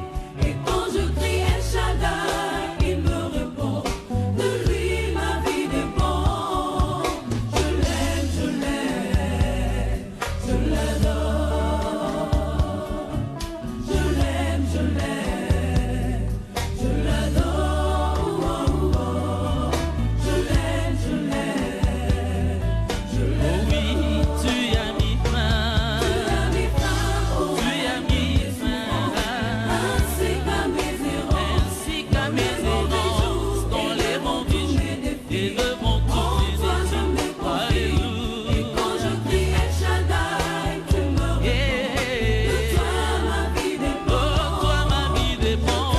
et quand je crie El Shaddai, il me répond. De lui ma vie dépend. Je l'aime, je l'aime, je l'adore. Je l'aime, je l'aime, je l'adore. Je l'aime, je l'aime, je Oh l'adore. oui, tu as mis fin, Tu as mis fin au tu as mis fin, ainsi qu'à mes errances, ainsi qu'à mes errances dans les mauvais jours et devant tous en mes toi je me défis. confie. Et quand je crie El Shaddai, tu me réponds. De toi ma vie Oh, dépend. toi ma vie dépend,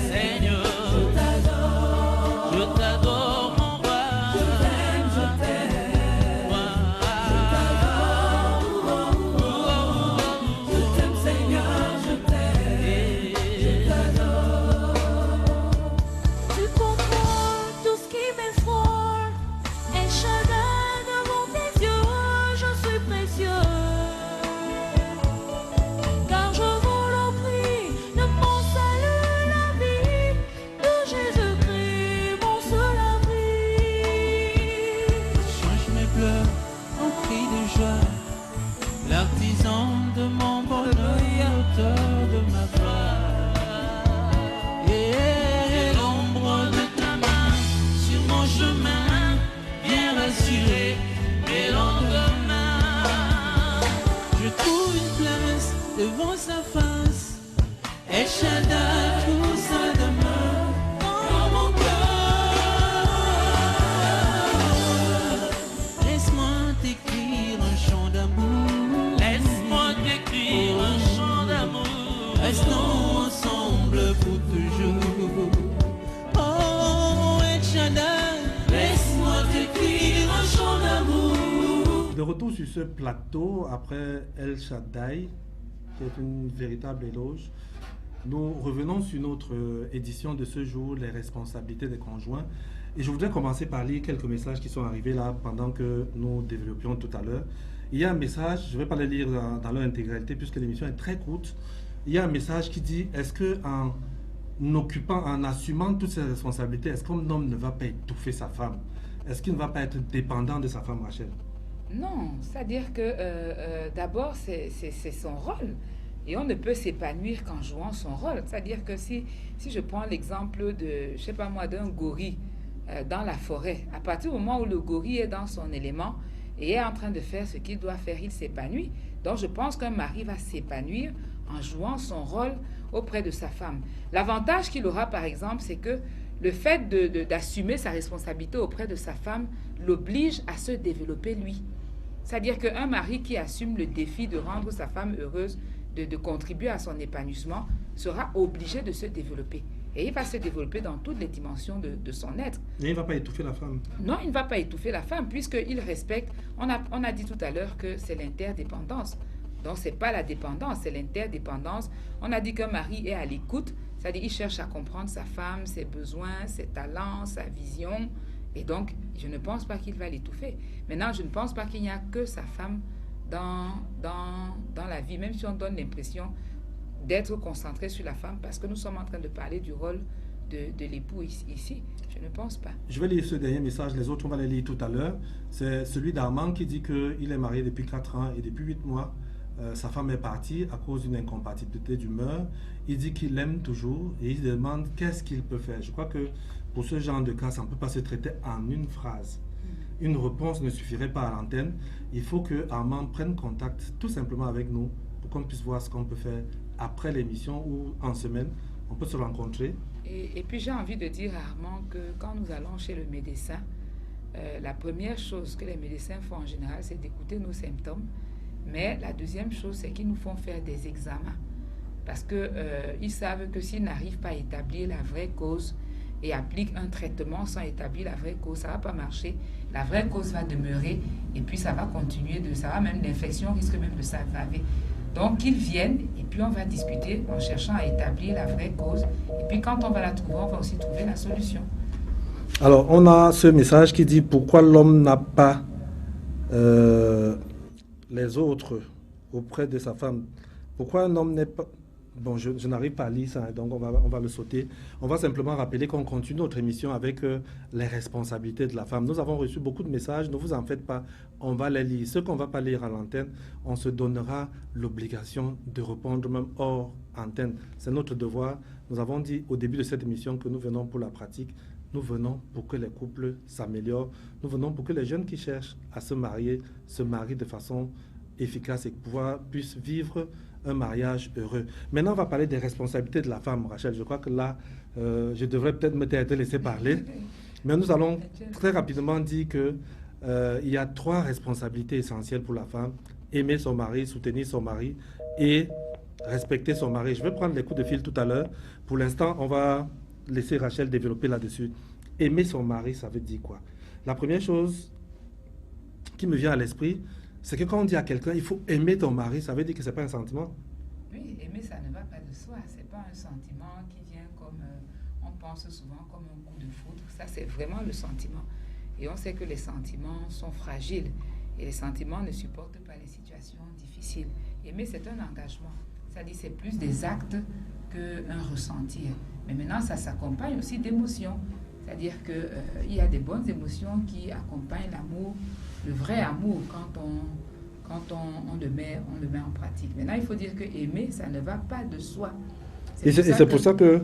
Seigneur, Je t'adore, je t'adore mon roi. je t'aime, je t'aime. Je t'aime Seigneur, je t'aime, je t'adore. Tu comprends tout ce qui m'effraie. El Shaddai, devant tes yeux, je suis précieux. Car je vous le prie de mon salut, la vie de Jésus-Christ, mon seul abri. Change mes pleurs en cris de joie, l'artisan de mon bonheur, l'auteur de ma gloire. Et l'ombre de ta main sur mon chemin vient rassurer mes lendemains. Je trouve une place devant sa face, El Shaddai tout sa demeure dans mon cœur. Laisse-moi t'écrire un chant d'amour. Laisse-moi t'écrire un chant d'amour. Restons ensemble pour toujours. Oh, El Shaddai, laisse-moi t'écrire un chant d'amour. De retour sur ce plateau, après El Shaddai, qui est une véritable éloge, nous revenons sur notre édition de ce jour, les responsabilités des conjoints. Et je voudrais commencer par lire quelques messages qui sont arrivés là pendant que nous développions tout à l'heure. Il y a un message, je ne vais pas le lire dans leur intégralité puisque l'émission est très courte. Il y a un message qui dit, est-ce qu'en occupant, en assumant toutes ces responsabilités, est-ce qu'un homme ne va pas étouffer sa femme? Est-ce qu'il ne va pas être dépendant de sa femme, Rachel? Non, c'est-à-dire que d'abord, c'est son rôle. Et on ne peut s'épanouir qu'en jouant son rôle. C'est-à-dire que si je prends l'exemple de, je sais pas moi, d'un gorille dans la forêt, à partir du moment où le gorille est dans son élément et est en train de faire ce qu'il doit faire, il s'épanouit. Donc je pense qu'un mari va s'épanouir en jouant son rôle auprès de sa femme. L'avantage qu'il aura, par exemple, c'est que le fait d'assumer sa responsabilité auprès de sa femme l'oblige à se développer lui. C'est-à-dire qu'un mari qui assume le défi de rendre sa femme heureuse, de contribuer à son épanouissement, sera obligé de se développer. Et il va se développer dans toutes les dimensions de son être. Et il ne va pas étouffer la femme. Non, il ne va pas étouffer la femme, puisqu'il respecte, on a dit tout à l'heure que c'est l'interdépendance. Donc, ce n'est pas la dépendance, c'est l'interdépendance. On a dit qu'un mari est à l'écoute, c'est-à-dire qu'il cherche à comprendre sa femme, ses besoins, ses talents, sa vision. Et donc, je ne pense pas qu'il va l'étouffer. Maintenant, je ne pense pas qu'il n'y a que sa femme dans la vie, même si on donne l'impression d'être concentré sur la femme, parce que nous sommes en train de parler du rôle de l'époux ici. Je ne pense pas. Je vais lire ce dernier message, les autres on va les lire tout à l'heure. C'est celui d'Armand qui dit qu'il est marié depuis 4 ans et depuis 8 mois, sa femme est partie à cause d'une incompatibilité d'humeur. Il dit qu'il l'aime toujours et il demande qu'est-ce qu'il peut faire. Je crois que pour ce genre de cas, ça ne peut pas se traiter en une phrase. Une réponse ne suffirait pas à l'antenne. Il faut que Armand prenne contact tout simplement avec nous pour qu'on puisse voir ce qu'on peut faire après l'émission ou en semaine. On peut se rencontrer. Et puis j'ai envie de dire à Armand que quand nous allons chez le médecin, la première chose que les médecins font en général, c'est d'écouter nos symptômes. Mais la deuxième chose, c'est qu'ils nous font faire des examens parce qu'ils savent que s'ils n'arrivent pas à établir la vraie cause et appliquent un traitement sans établir la vraie cause, ça ne va pas marcher. La vraie cause va demeurer et puis ça va continuer, l'infection risque même de s'aggraver. Donc qu'ils viennent et puis on va discuter en cherchant à établir la vraie cause. Et puis quand on va la trouver, on va aussi trouver la solution. Alors, on a ce message qui dit pourquoi l'homme n'a pas les autres auprès de sa femme. Pourquoi un homme n'est pas... Bon, je n'arrive pas à lire ça, donc on va le sauter. On va simplement rappeler qu'on continue notre émission avec les responsabilités de la femme. Nous avons reçu beaucoup de messages, ne vous en faites pas, on va les lire. Ceux qu'on ne va pas lire à l'antenne, on se donnera l'obligation de répondre même hors antenne. C'est notre devoir. Nous avons dit au début de cette émission que nous venons pour la pratique. Nous venons pour que les couples s'améliorent. Nous venons pour que les jeunes qui cherchent à se marient de façon efficace et puissent vivre un mariage heureux. Maintenant, on va parler des responsabilités de la femme, Rachel. Je crois que là, je devrais peut-être me te laisser parler. Mais nous allons très rapidement dire qu'il y a 3 responsabilités essentielles pour la femme. Aimer son mari, soutenir son mari et respecter son mari. Je vais prendre les coups de fil tout à l'heure. Pour l'instant, on va laisser Rachel développer là-dessus. Aimer son mari, ça veut dire quoi? La première chose qui me vient à l'esprit, c'est que quand on dit à quelqu'un, il faut aimer ton mari, ça veut dire que ce n'est pas un sentiment. Oui, aimer, ça ne va pas de soi. Ce n'est pas un sentiment qui vient comme, on pense souvent, comme un coup de foudre. Ça, c'est vraiment le sentiment. Et on sait que les sentiments sont fragiles. Et les sentiments ne supportent pas les situations difficiles. Aimer, c'est un engagement. C'est-à-dire, c'est plus des actes qu'un ressentir. Mais maintenant, ça s'accompagne aussi d'émotions. C'est-à-dire qu'il y a des bonnes émotions qui accompagnent l'amour, le vrai amour, quand on le met en pratique. Maintenant, il faut dire que aimer, ça ne va pas de soi. Et c'est pour ça que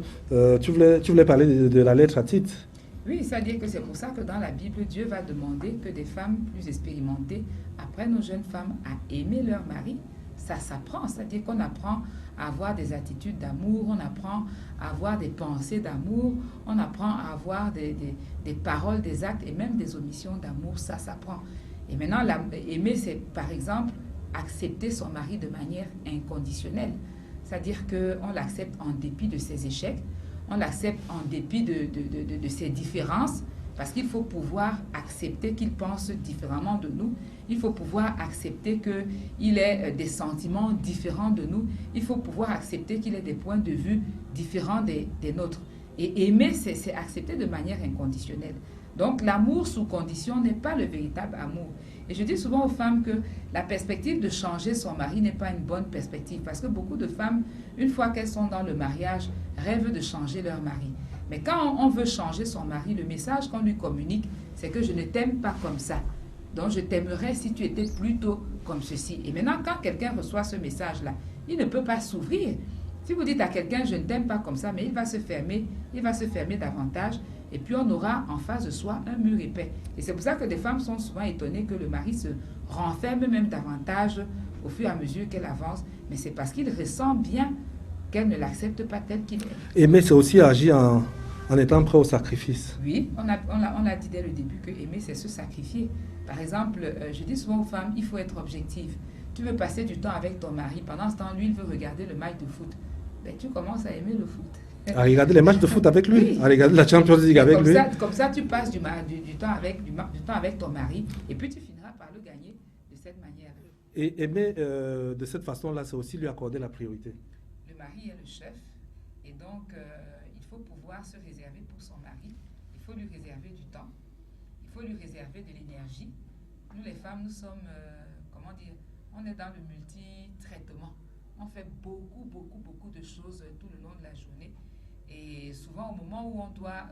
tu voulais parler de la lettre à Tite. Oui, c'est-à-dire que c'est pour ça que dans la Bible, Dieu va demander que des femmes plus expérimentées apprennent aux jeunes femmes à aimer leur mari. Ça s'apprend, c'est-à-dire qu'on apprend à avoir des attitudes d'amour, on apprend à avoir des pensées d'amour, on apprend à avoir des paroles, des actes et même des omissions d'amour, ça s'apprend. Et maintenant, aimer, c'est par exemple accepter son mari de manière inconditionnelle. C'est-à-dire qu'on l'accepte en dépit de ses échecs, on l'accepte en dépit de ses différences, parce qu'il faut pouvoir accepter qu'il pense différemment de nous. Il faut pouvoir accepter qu'il ait des sentiments différents de nous. Il faut pouvoir accepter qu'il ait des points de vue différents des nôtres. Et aimer, c'est accepter de manière inconditionnelle. Donc l'amour sous condition n'est pas le véritable amour. Et je dis souvent aux femmes que la perspective de changer son mari n'est pas une bonne perspective. Parce que beaucoup de femmes, une fois qu'elles sont dans le mariage, rêvent de changer leur mari. Mais quand on veut changer son mari, le message qu'on lui communique, c'est que je ne t'aime pas comme ça. Donc je t'aimerais si tu étais plutôt comme ceci. Et maintenant, quand quelqu'un reçoit ce message-là, il ne peut pas s'ouvrir. Si vous dites à quelqu'un, je ne t'aime pas comme ça, mais il va se fermer davantage. Et puis on aura en face de soi un mur épais. Et c'est pour ça que des femmes sont souvent étonnées que le mari se renferme même davantage au fur et à mesure qu'elle avance. Mais c'est parce qu'il ressent bien qu'elle ne l'accepte pas tel qu'il est. Aimer, c'est aussi agir en étant prêt au sacrifice. Oui, on a dit dès le début que aimer, c'est se sacrifier. Par exemple, je dis souvent aux femmes, il faut être objectif. Tu veux passer du temps avec ton mari, pendant ce temps, lui, il veut regarder le match de foot. Ben, tu commences à aimer le foot. À regarder les matchs de foot avec lui, oui. À regarder la Champions League avec lui. Comme ça, tu passes du temps avec ton mari, et puis tu finiras par le gagner de cette manière. Et aimer de cette façon-là, c'est aussi lui accorder la priorité. Le mari est le chef, et donc il faut pouvoir se réserver pour son mari. Il faut lui réserver du temps. Il faut lui réserver de l'énergie. Nous, les femmes, nous sommes, on est dans le multi-traitement. On fait beaucoup de choses tout le long de la journée. Et souvent, au moment où on doit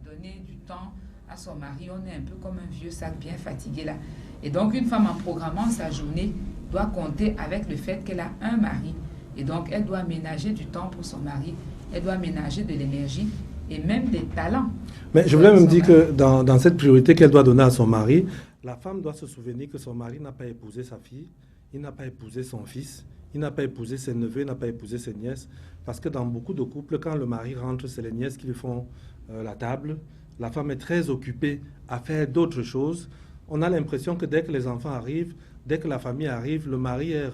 donner du temps à son mari, on est un peu comme un vieux sac bien fatigué là. Et donc, une femme en programmant sa journée doit compter avec le fait qu'elle a un mari. Et donc, elle doit ménager du temps pour son mari. Elle doit ménager de l'énergie et même des talents. Mais je voulais même dire que dans cette priorité qu'elle doit donner à son mari, la femme doit se souvenir que son mari n'a pas épousé sa fille, il n'a pas épousé son fils, il n'a pas épousé ses neveux, il n'a pas épousé ses nièces. Parce que dans beaucoup de couples, quand le mari rentre, c'est les nièces qui lui font la table. La femme est très occupée à faire d'autres choses. On a l'impression que dès que les enfants arrivent, dès que la famille arrive, le mari est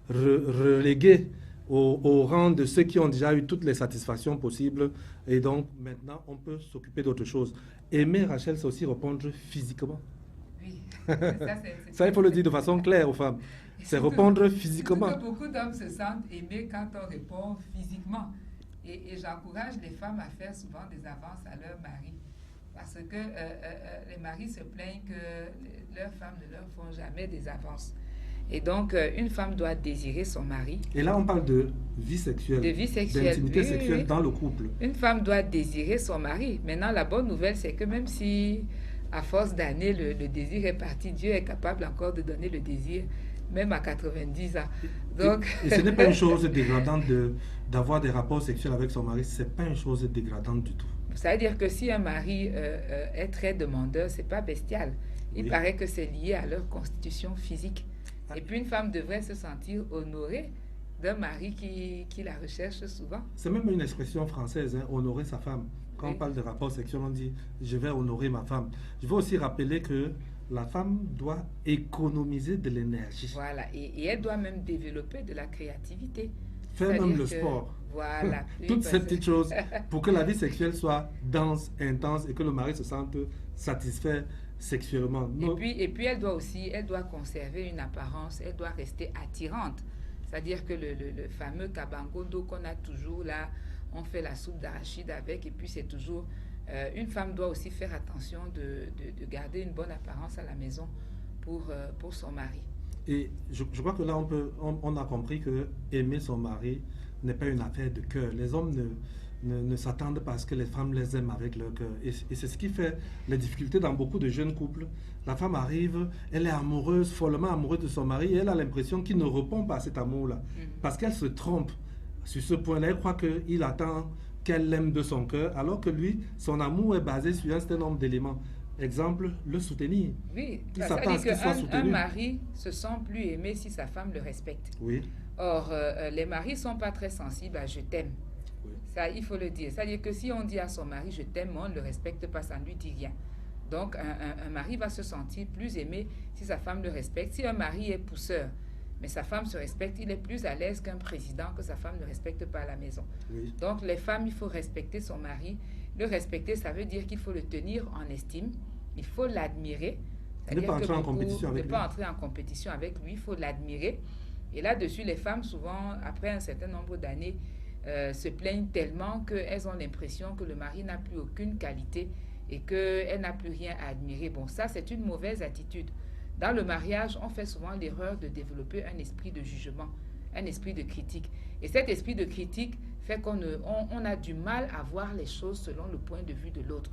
relégué au rang de ceux qui ont déjà eu toutes les satisfactions possibles. Et donc, maintenant, on peut s'occuper d'autre chose. Aimer, Rachel, c'est aussi répondre physiquement. Oui, Ça, il faut le dire de façon claire aux femmes. C'est répondre physiquement. Surtout que beaucoup d'hommes se sentent aimés quand on répond physiquement. Et j'encourage les femmes à faire souvent des avances à leur mari. Parce que les maris se plaignent que leurs femmes ne leur font jamais des avances. Et donc, une femme doit désirer son mari. Et là, on parle de vie sexuelle. De vie sexuelle. D'intimité sexuelle oui. dans le couple. Une femme doit désirer son mari. Maintenant, la bonne nouvelle, c'est que même si, à force d'années, le désir est parti, Dieu est capable encore de donner le désir, même à 90 ans. Donc... Et ce n'est pas une chose dégradante d'avoir des rapports sexuels avec son mari. Ce n'est pas une chose dégradante du tout. Ça veut dire que si un mari est très demandeur, c'est pas bestial. Il Oui. paraît que c'est lié à leur constitution physique. Et puis une femme devrait se sentir honorée d'un mari qui la recherche souvent. C'est même une expression française, hein, honorer sa femme. Quand Oui. on parle de rapport sexuel, on dit « je vais honorer ma femme ». Je veux aussi rappeler que la femme doit économiser de l'énergie. Voilà, et elle doit même développer de la créativité. Faire même C'est-à-dire le que- sport. Voilà. Toutes Oui, ces parce- petites choses pour que la vie sexuelle soit dense, intense et que le mari se sente satisfait sexuellement. Et puis elle doit conserver une apparence, elle doit rester attirante. C'est-à-dire que le fameux kabangondo qu'on a toujours là, on fait la soupe d'arachide avec, et puis c'est toujours... une femme doit aussi faire attention de garder une bonne apparence à la maison pour son mari. Et je crois que là, on a compris que aimer son mari n'est pas une affaire de cœur. Les hommes ne s'attendent pas à ce que les femmes les aiment avec leur cœur. Et c'est ce qui fait les difficultés dans beaucoup de jeunes couples. La femme arrive, elle est amoureuse, follement amoureuse de son mari, et elle a l'impression qu'il ne répond pas à cet amour-là. Parce qu'elle se trompe sur ce point-là. Elle croit qu'il attend qu'elle l'aime de son cœur, alors que lui, son amour est basé sur un certain nombre d'éléments. Exemple, le soutenir. Oui, Qui ça s'attend à veut ce dire qu'il soit qu'un soutenu. mari se sent plus aimé si sa femme le respecte. Oui. Or, les maris ne sont pas très sensibles à « je t'aime ». Oui. Ça, il faut le dire. C'est-à-dire que si on dit à son mari « je t'aime », on ne le respecte pas, ça ne lui dit rien. Donc, un mari va se sentir plus aimé si sa femme le respecte. Si un mari est pousseur, mais sa femme se respecte, il est plus à l'aise qu'un président que sa femme ne respecte pas à la maison. Oui. Donc, les femmes, il faut respecter son mari. Le respecter, ça veut dire qu'il faut le tenir en estime, il faut l'admirer. Ne pas C'est-à-dire entrer en que compétition avec ne lui. pas entrer en compétition avec lui, il faut l'admirer. Et là-dessus, les femmes, souvent, après un certain nombre d'années, se plaignent tellement qu'elles ont l'impression que le mari n'a plus aucune qualité et qu'elle n'a plus rien à admirer. Bon, ça, c'est une mauvaise attitude. Dans le mariage, on fait souvent l'erreur de développer un esprit de jugement, un esprit de critique. Et cet esprit de critique fait qu'on a du mal à voir les choses selon le point de vue de l'autre.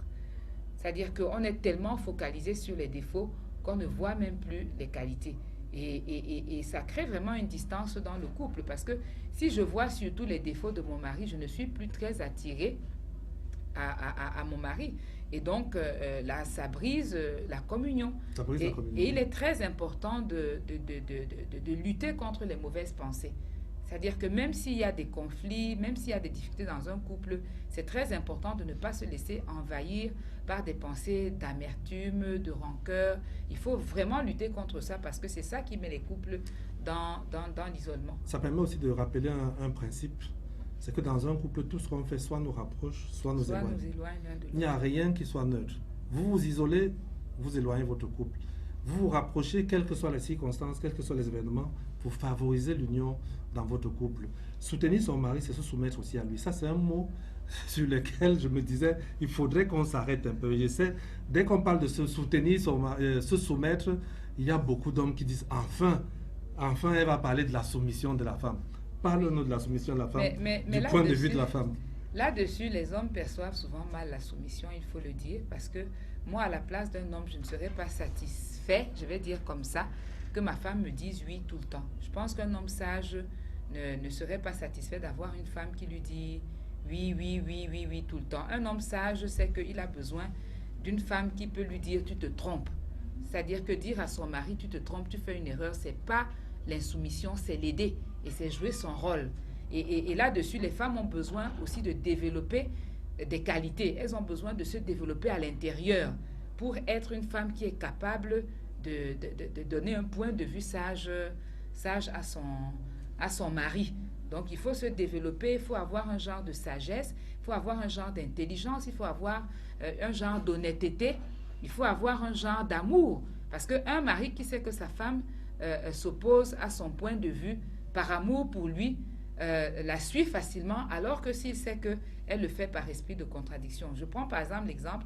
C'est-à-dire qu'on est tellement focalisé sur les défauts qu'on ne voit même plus les qualités. Et ça crée vraiment une distance dans le couple, parce que si je vois surtout les défauts de mon mari, je ne suis plus très attirée à mon mari. Et donc, là, ça brise la communion. Ça brise la communion. Et il est très important de lutter contre les mauvaises pensées. C'est-à-dire que même s'il y a des conflits, même s'il y a des difficultés dans un couple, c'est très important de ne pas se laisser envahir par des pensées d'amertume, de rancœur. Il faut vraiment lutter contre ça, parce que c'est ça qui met les couples dans l'isolement. Ça permet aussi de rappeler un principe, c'est que dans un couple, tout ce qu'on fait soit nous rapproche, soit nous Soit éloigne. nous éloigne l'un de Il n'y a l'autre. rien qui soit neutre. Vous vous isolez, vous éloignez votre couple. Vous vous rapprochez, quelles que soient les circonstances, quels que soient les événements, pour favoriser l'union dans votre couple. Soutenir son mari, c'est se soumettre aussi à lui. Ça, c'est un mot sur lequel je me disais, il faudrait qu'on s'arrête un peu. Je sais, dès qu'on parle de se soutenir, se soumettre, il y a beaucoup d'hommes qui disent, enfin, elle va parler de la soumission de la femme. Parle-nous de la soumission de la femme, Mais du point de vue là-dessus- de la femme. Là-dessus, les hommes perçoivent souvent mal la soumission, il faut le dire, parce que moi, à la place d'un homme, je ne serais pas satisfait, je vais dire comme ça, que ma femme me dise oui tout le temps. Je pense qu'un homme sage ne serait pas satisfait d'avoir une femme qui lui dit oui tout le temps. Un homme sage sait qu'il a besoin d'une femme qui peut lui dire tu te trompes. C'est-à-dire que dire à son mari tu te trompes, tu fais une erreur, c'est pas l'insoumission, c'est l'aider et c'est jouer son rôle. Et là-dessus, les femmes ont besoin aussi de développer des qualités. Elles ont besoin de se développer à l'intérieur pour être une femme qui est capable de donner un point de vue sage à son mari. Donc, il faut se développer, il faut avoir un genre de sagesse, il faut avoir un genre d'intelligence, il faut avoir un genre d'honnêteté, il faut avoir un genre d'amour. Parce qu'un mari qui sait que sa femme s'oppose à son point de vue, par amour pour lui, la suit facilement, alors que s'il sait qu'elle le fait par esprit de contradiction. Je prends par exemple l'exemple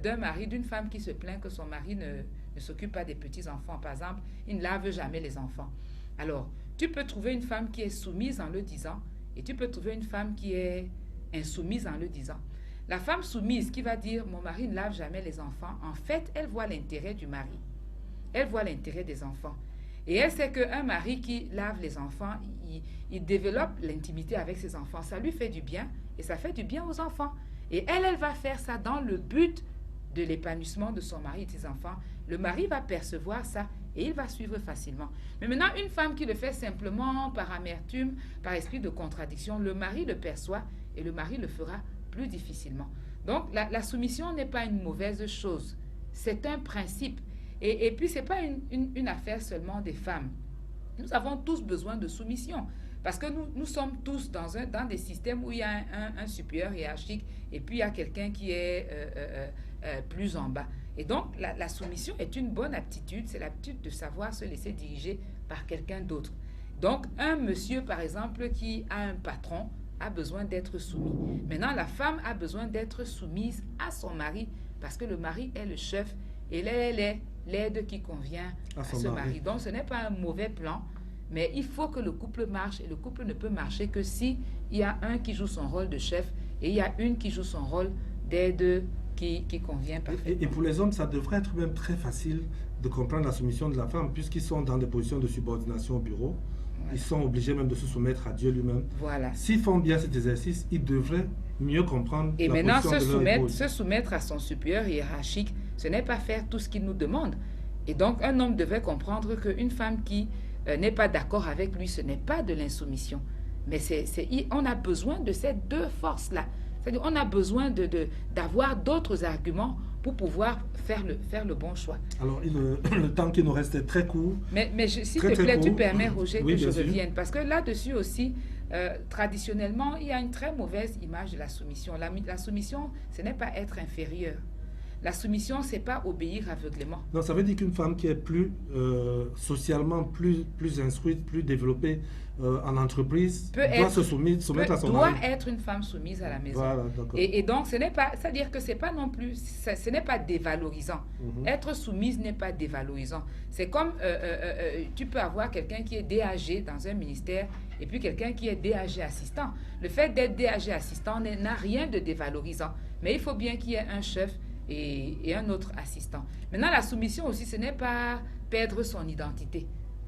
d'un mari, d'une femme qui se plaint que son mari ne s'occupe pas des petits-enfants. Par exemple, il ne lave jamais les enfants. Alors, tu peux trouver une femme qui est soumise en le disant, et tu peux trouver une femme qui est insoumise en le disant. La femme soumise qui va dire « mon mari ne lave jamais les enfants », en fait, elle voit l'intérêt du mari. Elle voit l'intérêt des enfants. Et elle sait qu'un mari qui lave les enfants, il développe l'intimité avec ses enfants. Ça lui fait du bien et ça fait du bien aux enfants. Et elle va faire ça dans le but de l'épanouissement de son mari et de ses enfants. Le mari va percevoir ça et il va suivre facilement. Mais maintenant, une femme qui le fait simplement par amertume, par esprit de contradiction, le mari le perçoit et le mari le fera plus difficilement. Donc, la soumission n'est pas une mauvaise chose. C'est un principe. Et puis, ce n'est pas une affaire seulement des femmes. Nous avons tous besoin de soumission. Parce que nous sommes tous dans des systèmes où il y a un supérieur hiérarchique et puis il y a quelqu'un qui est plus en bas. Et donc, la soumission est une bonne aptitude. C'est l'aptitude de savoir se laisser diriger par quelqu'un d'autre. Donc, un monsieur, par exemple, qui a un patron, a besoin d'être soumis. Maintenant, la femme a besoin d'être soumise à son mari parce que le mari est le chef et elle est l'aide qui convient à ce mari. Donc, ce n'est pas un mauvais plan, mais il faut que le couple marche et le couple ne peut marcher que si il y a un qui joue son rôle de chef et il y a une qui joue son rôle d'aide qui convient parfaitement. Et pour les hommes, ça devrait être même très facile de comprendre la soumission de la femme puisqu'ils sont dans des positions de subordination au bureau. Voilà. Ils sont obligés même de se soumettre à Dieu lui-même. Voilà. S'ils font bien cet exercice, ils devraient mieux comprendre et la maintenant, position de leur épouse. Se soumettre à son supérieur hiérarchique, ce n'est pas faire tout ce qu'il nous demande. Et donc, un homme devait comprendre qu'une femme qui n'est pas d'accord avec lui, ce n'est pas de l'insoumission. Mais on a besoin de ces deux forces-là. C'est-à-dire on a besoin d'avoir d'autres arguments pour pouvoir faire le bon choix. Alors, le temps qui nous reste est très court. Mais s'il te plaît, tu permets, Roger, oui, que je sûr. revienne. Parce que là-dessus aussi, traditionnellement, il y a une très mauvaise image de la soumission. La soumission, ce n'est pas être inférieur. La soumission, ce n'est pas obéir aveuglément. Non, ça veut dire qu'une femme qui est plus socialement plus instruite, plus développée en entreprise, doit se soumettre à son mari. Doit être une femme soumise à la maison. Voilà, d'accord. Et donc, ce n'est pas, c'est-à-dire que c'est pas non plus, ce n'est pas dévalorisant. Être soumise n'est pas dévalorisant. C'est comme, tu peux avoir quelqu'un qui est DAG dans un ministère et puis quelqu'un qui est DAG assistant. Le fait d'être DAG assistant n'a rien de dévalorisant. Mais il faut bien qu'il y ait un chef et un autre assistant. Maintenant, la soumission aussi, ce n'est pas perdre son identité,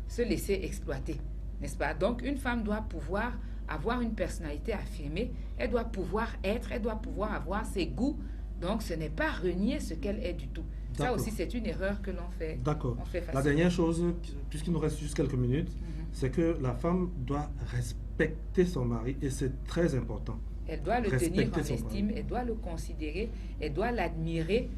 se laisser exploiter, n'est-ce pas? Donc, une femme doit pouvoir avoir une personnalité affirmée, elle doit pouvoir être, elle doit pouvoir avoir ses goûts. Donc, ce n'est pas renier ce qu'elle est du tout. Ça aussi, c'est une erreur que l'on fait. D'accord. La dernière chose, puisqu'il nous reste juste quelques minutes, c'est que la femme doit respecter son mari et c'est très important. Elle doit le tenir en estime, elle doit le considérer, elle doit l'admirer,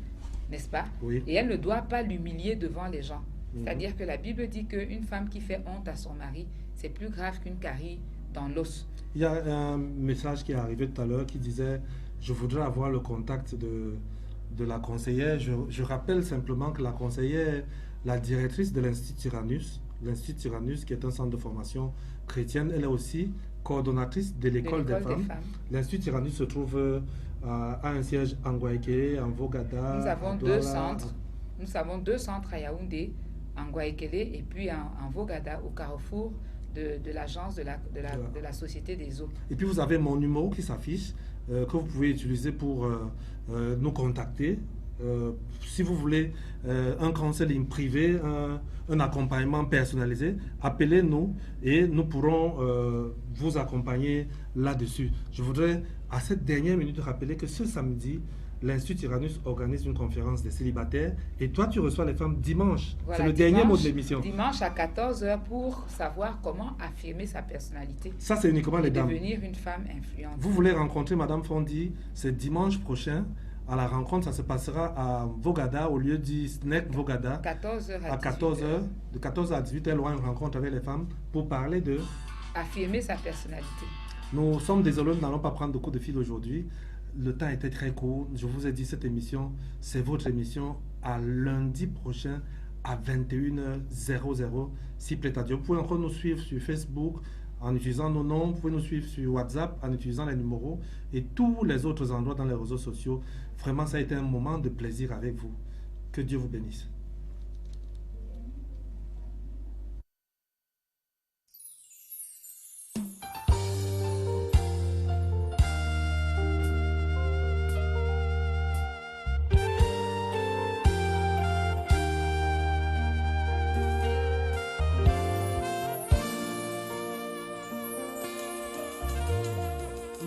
n'est-ce pas? Oui. Et elle ne doit pas l'humilier devant les gens. C'est-à-dire que la Bible dit qu'une femme qui fait honte à son mari, c'est plus grave qu'une carie dans l'os. Il y a un message qui est arrivé tout à l'heure qui disait « Je voudrais avoir le contact de la conseillère ». Je rappelle simplement que la conseillère est la directrice de l'Institut Tyrannus. L'Institut Tyrannus, qui est un centre de formation chrétienne, elle est aussi coordonnatrice de l'école des femmes. L'Institut Tyrannus se trouve à un siège en Guayaquil, en Vogada. Nous avons deux centres. Nous avons deux centres à Yaoundé, en Guayaquil et puis en Vogada, au carrefour de l'agence de la Société des eaux. Et puis vous avez mon numéro qui s'affiche, que vous pouvez utiliser pour nous contacter. Si vous voulez un counseling privé, un accompagnement personnalisé, appelez-nous et nous pourrons vous accompagner là-dessus. Je voudrais à cette dernière minute rappeler que ce samedi, l'Institut Tyrannus organise une conférence des célibataires et toi tu reçois les femmes dimanche. Voilà, c'est le dernier mot de l'émission. Dimanche à 14h pour savoir comment affirmer sa personnalité. Ça c'est uniquement les dames. Devenir une femme influente. Vous voulez rencontrer Madame Fondi, c'est dimanche prochain. À la rencontre, ça se passera à Vogada, au lieu du SNEC Vogada. 14h à 14h. De 14h à 18h, elle aura une rencontre avec les femmes pour parler de affirmer sa personnalité. Nous sommes désolés, nous n'allons pas prendre beaucoup de fil aujourd'hui. Le temps était très court. Je vous ai dit, cette émission, c'est votre émission à lundi prochain à 21h00. S'il plaît à Dieu. Vous pouvez encore nous suivre sur Facebook en utilisant nos noms. Vous pouvez nous suivre sur WhatsApp en utilisant les numéros et tous les autres endroits dans les réseaux sociaux. Vraiment, ça a été un moment de plaisir avec vous. Que Dieu vous bénisse.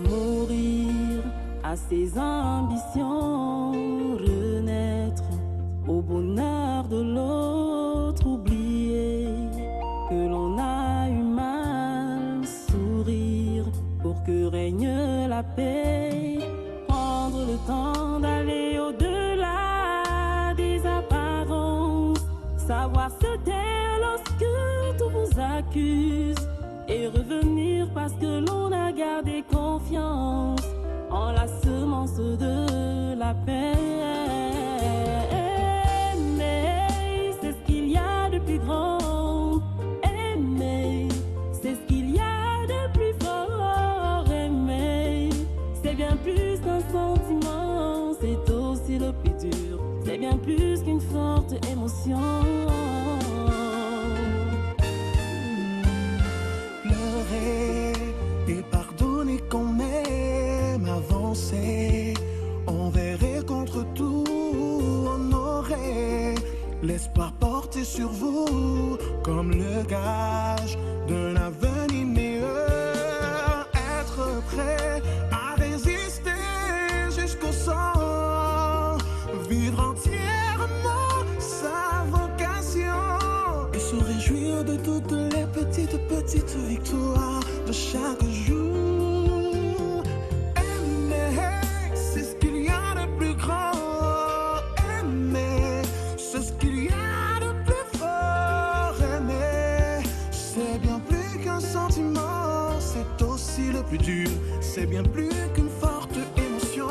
Mourir à ses ambitions, renaître au bonheur de l'autre, oublier que l'on a eu mal, sourire pour que règne la paix, prendre le temps d'aller au-delà des apparences, savoir se taire lorsque tout vous accuse et revenir parce que l'on a gardé confiance en la semence de la paix. Aimer, c'est ce qu'il y a de plus grand. Aimer, c'est ce qu'il y a de plus fort. Aimer, c'est bien plus qu'un sentiment, c'est aussi le plus dur. C'est bien plus qu'une forte émotion. Et pardonner quand même, avancer, on verrait contre tout, on aurait l'espoir porté sur vous comme le gage d'un avenir meilleur. Être prêt à résister jusqu'au sang, vivre entièrement sa vocation et se réjouir de toutes les petites victoires de chaque jour. Aimer, c'est ce qu'il y a de plus grand. Aimer, c'est ce qu'il y a de plus fort. Aimer, c'est bien plus qu'un sentiment, c'est aussi le plus dur. C'est bien plus qu'une forte émotion.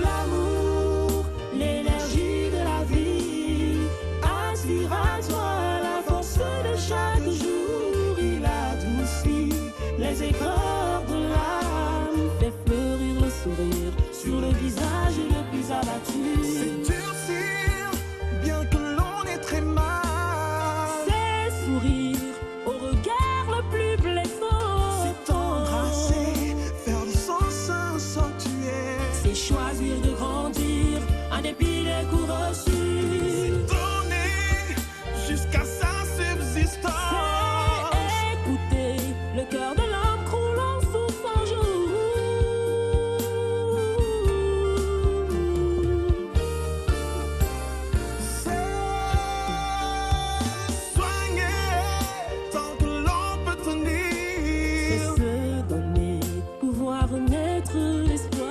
L'amour, l'énergie de la vie, aspire à toi la force de chaque jour. Il adoucit les écorts de l'âme, fait fleurir le sourire sur le visage le plus abattu. C'est durcir, bien que l'on est très mal. C'est sourire au regard le plus blessant. C'est embrasser, faire du sens un sanctuaire. C'est choisir de grandir en dépit des coups reçus. Donner jusqu'à sa subsistance. C'est écouter le cœur de l'homme croulant sous son joug. C'est soigner tant que l'on peut C'est tenir. se donner, pouvoir renaître l'espoir.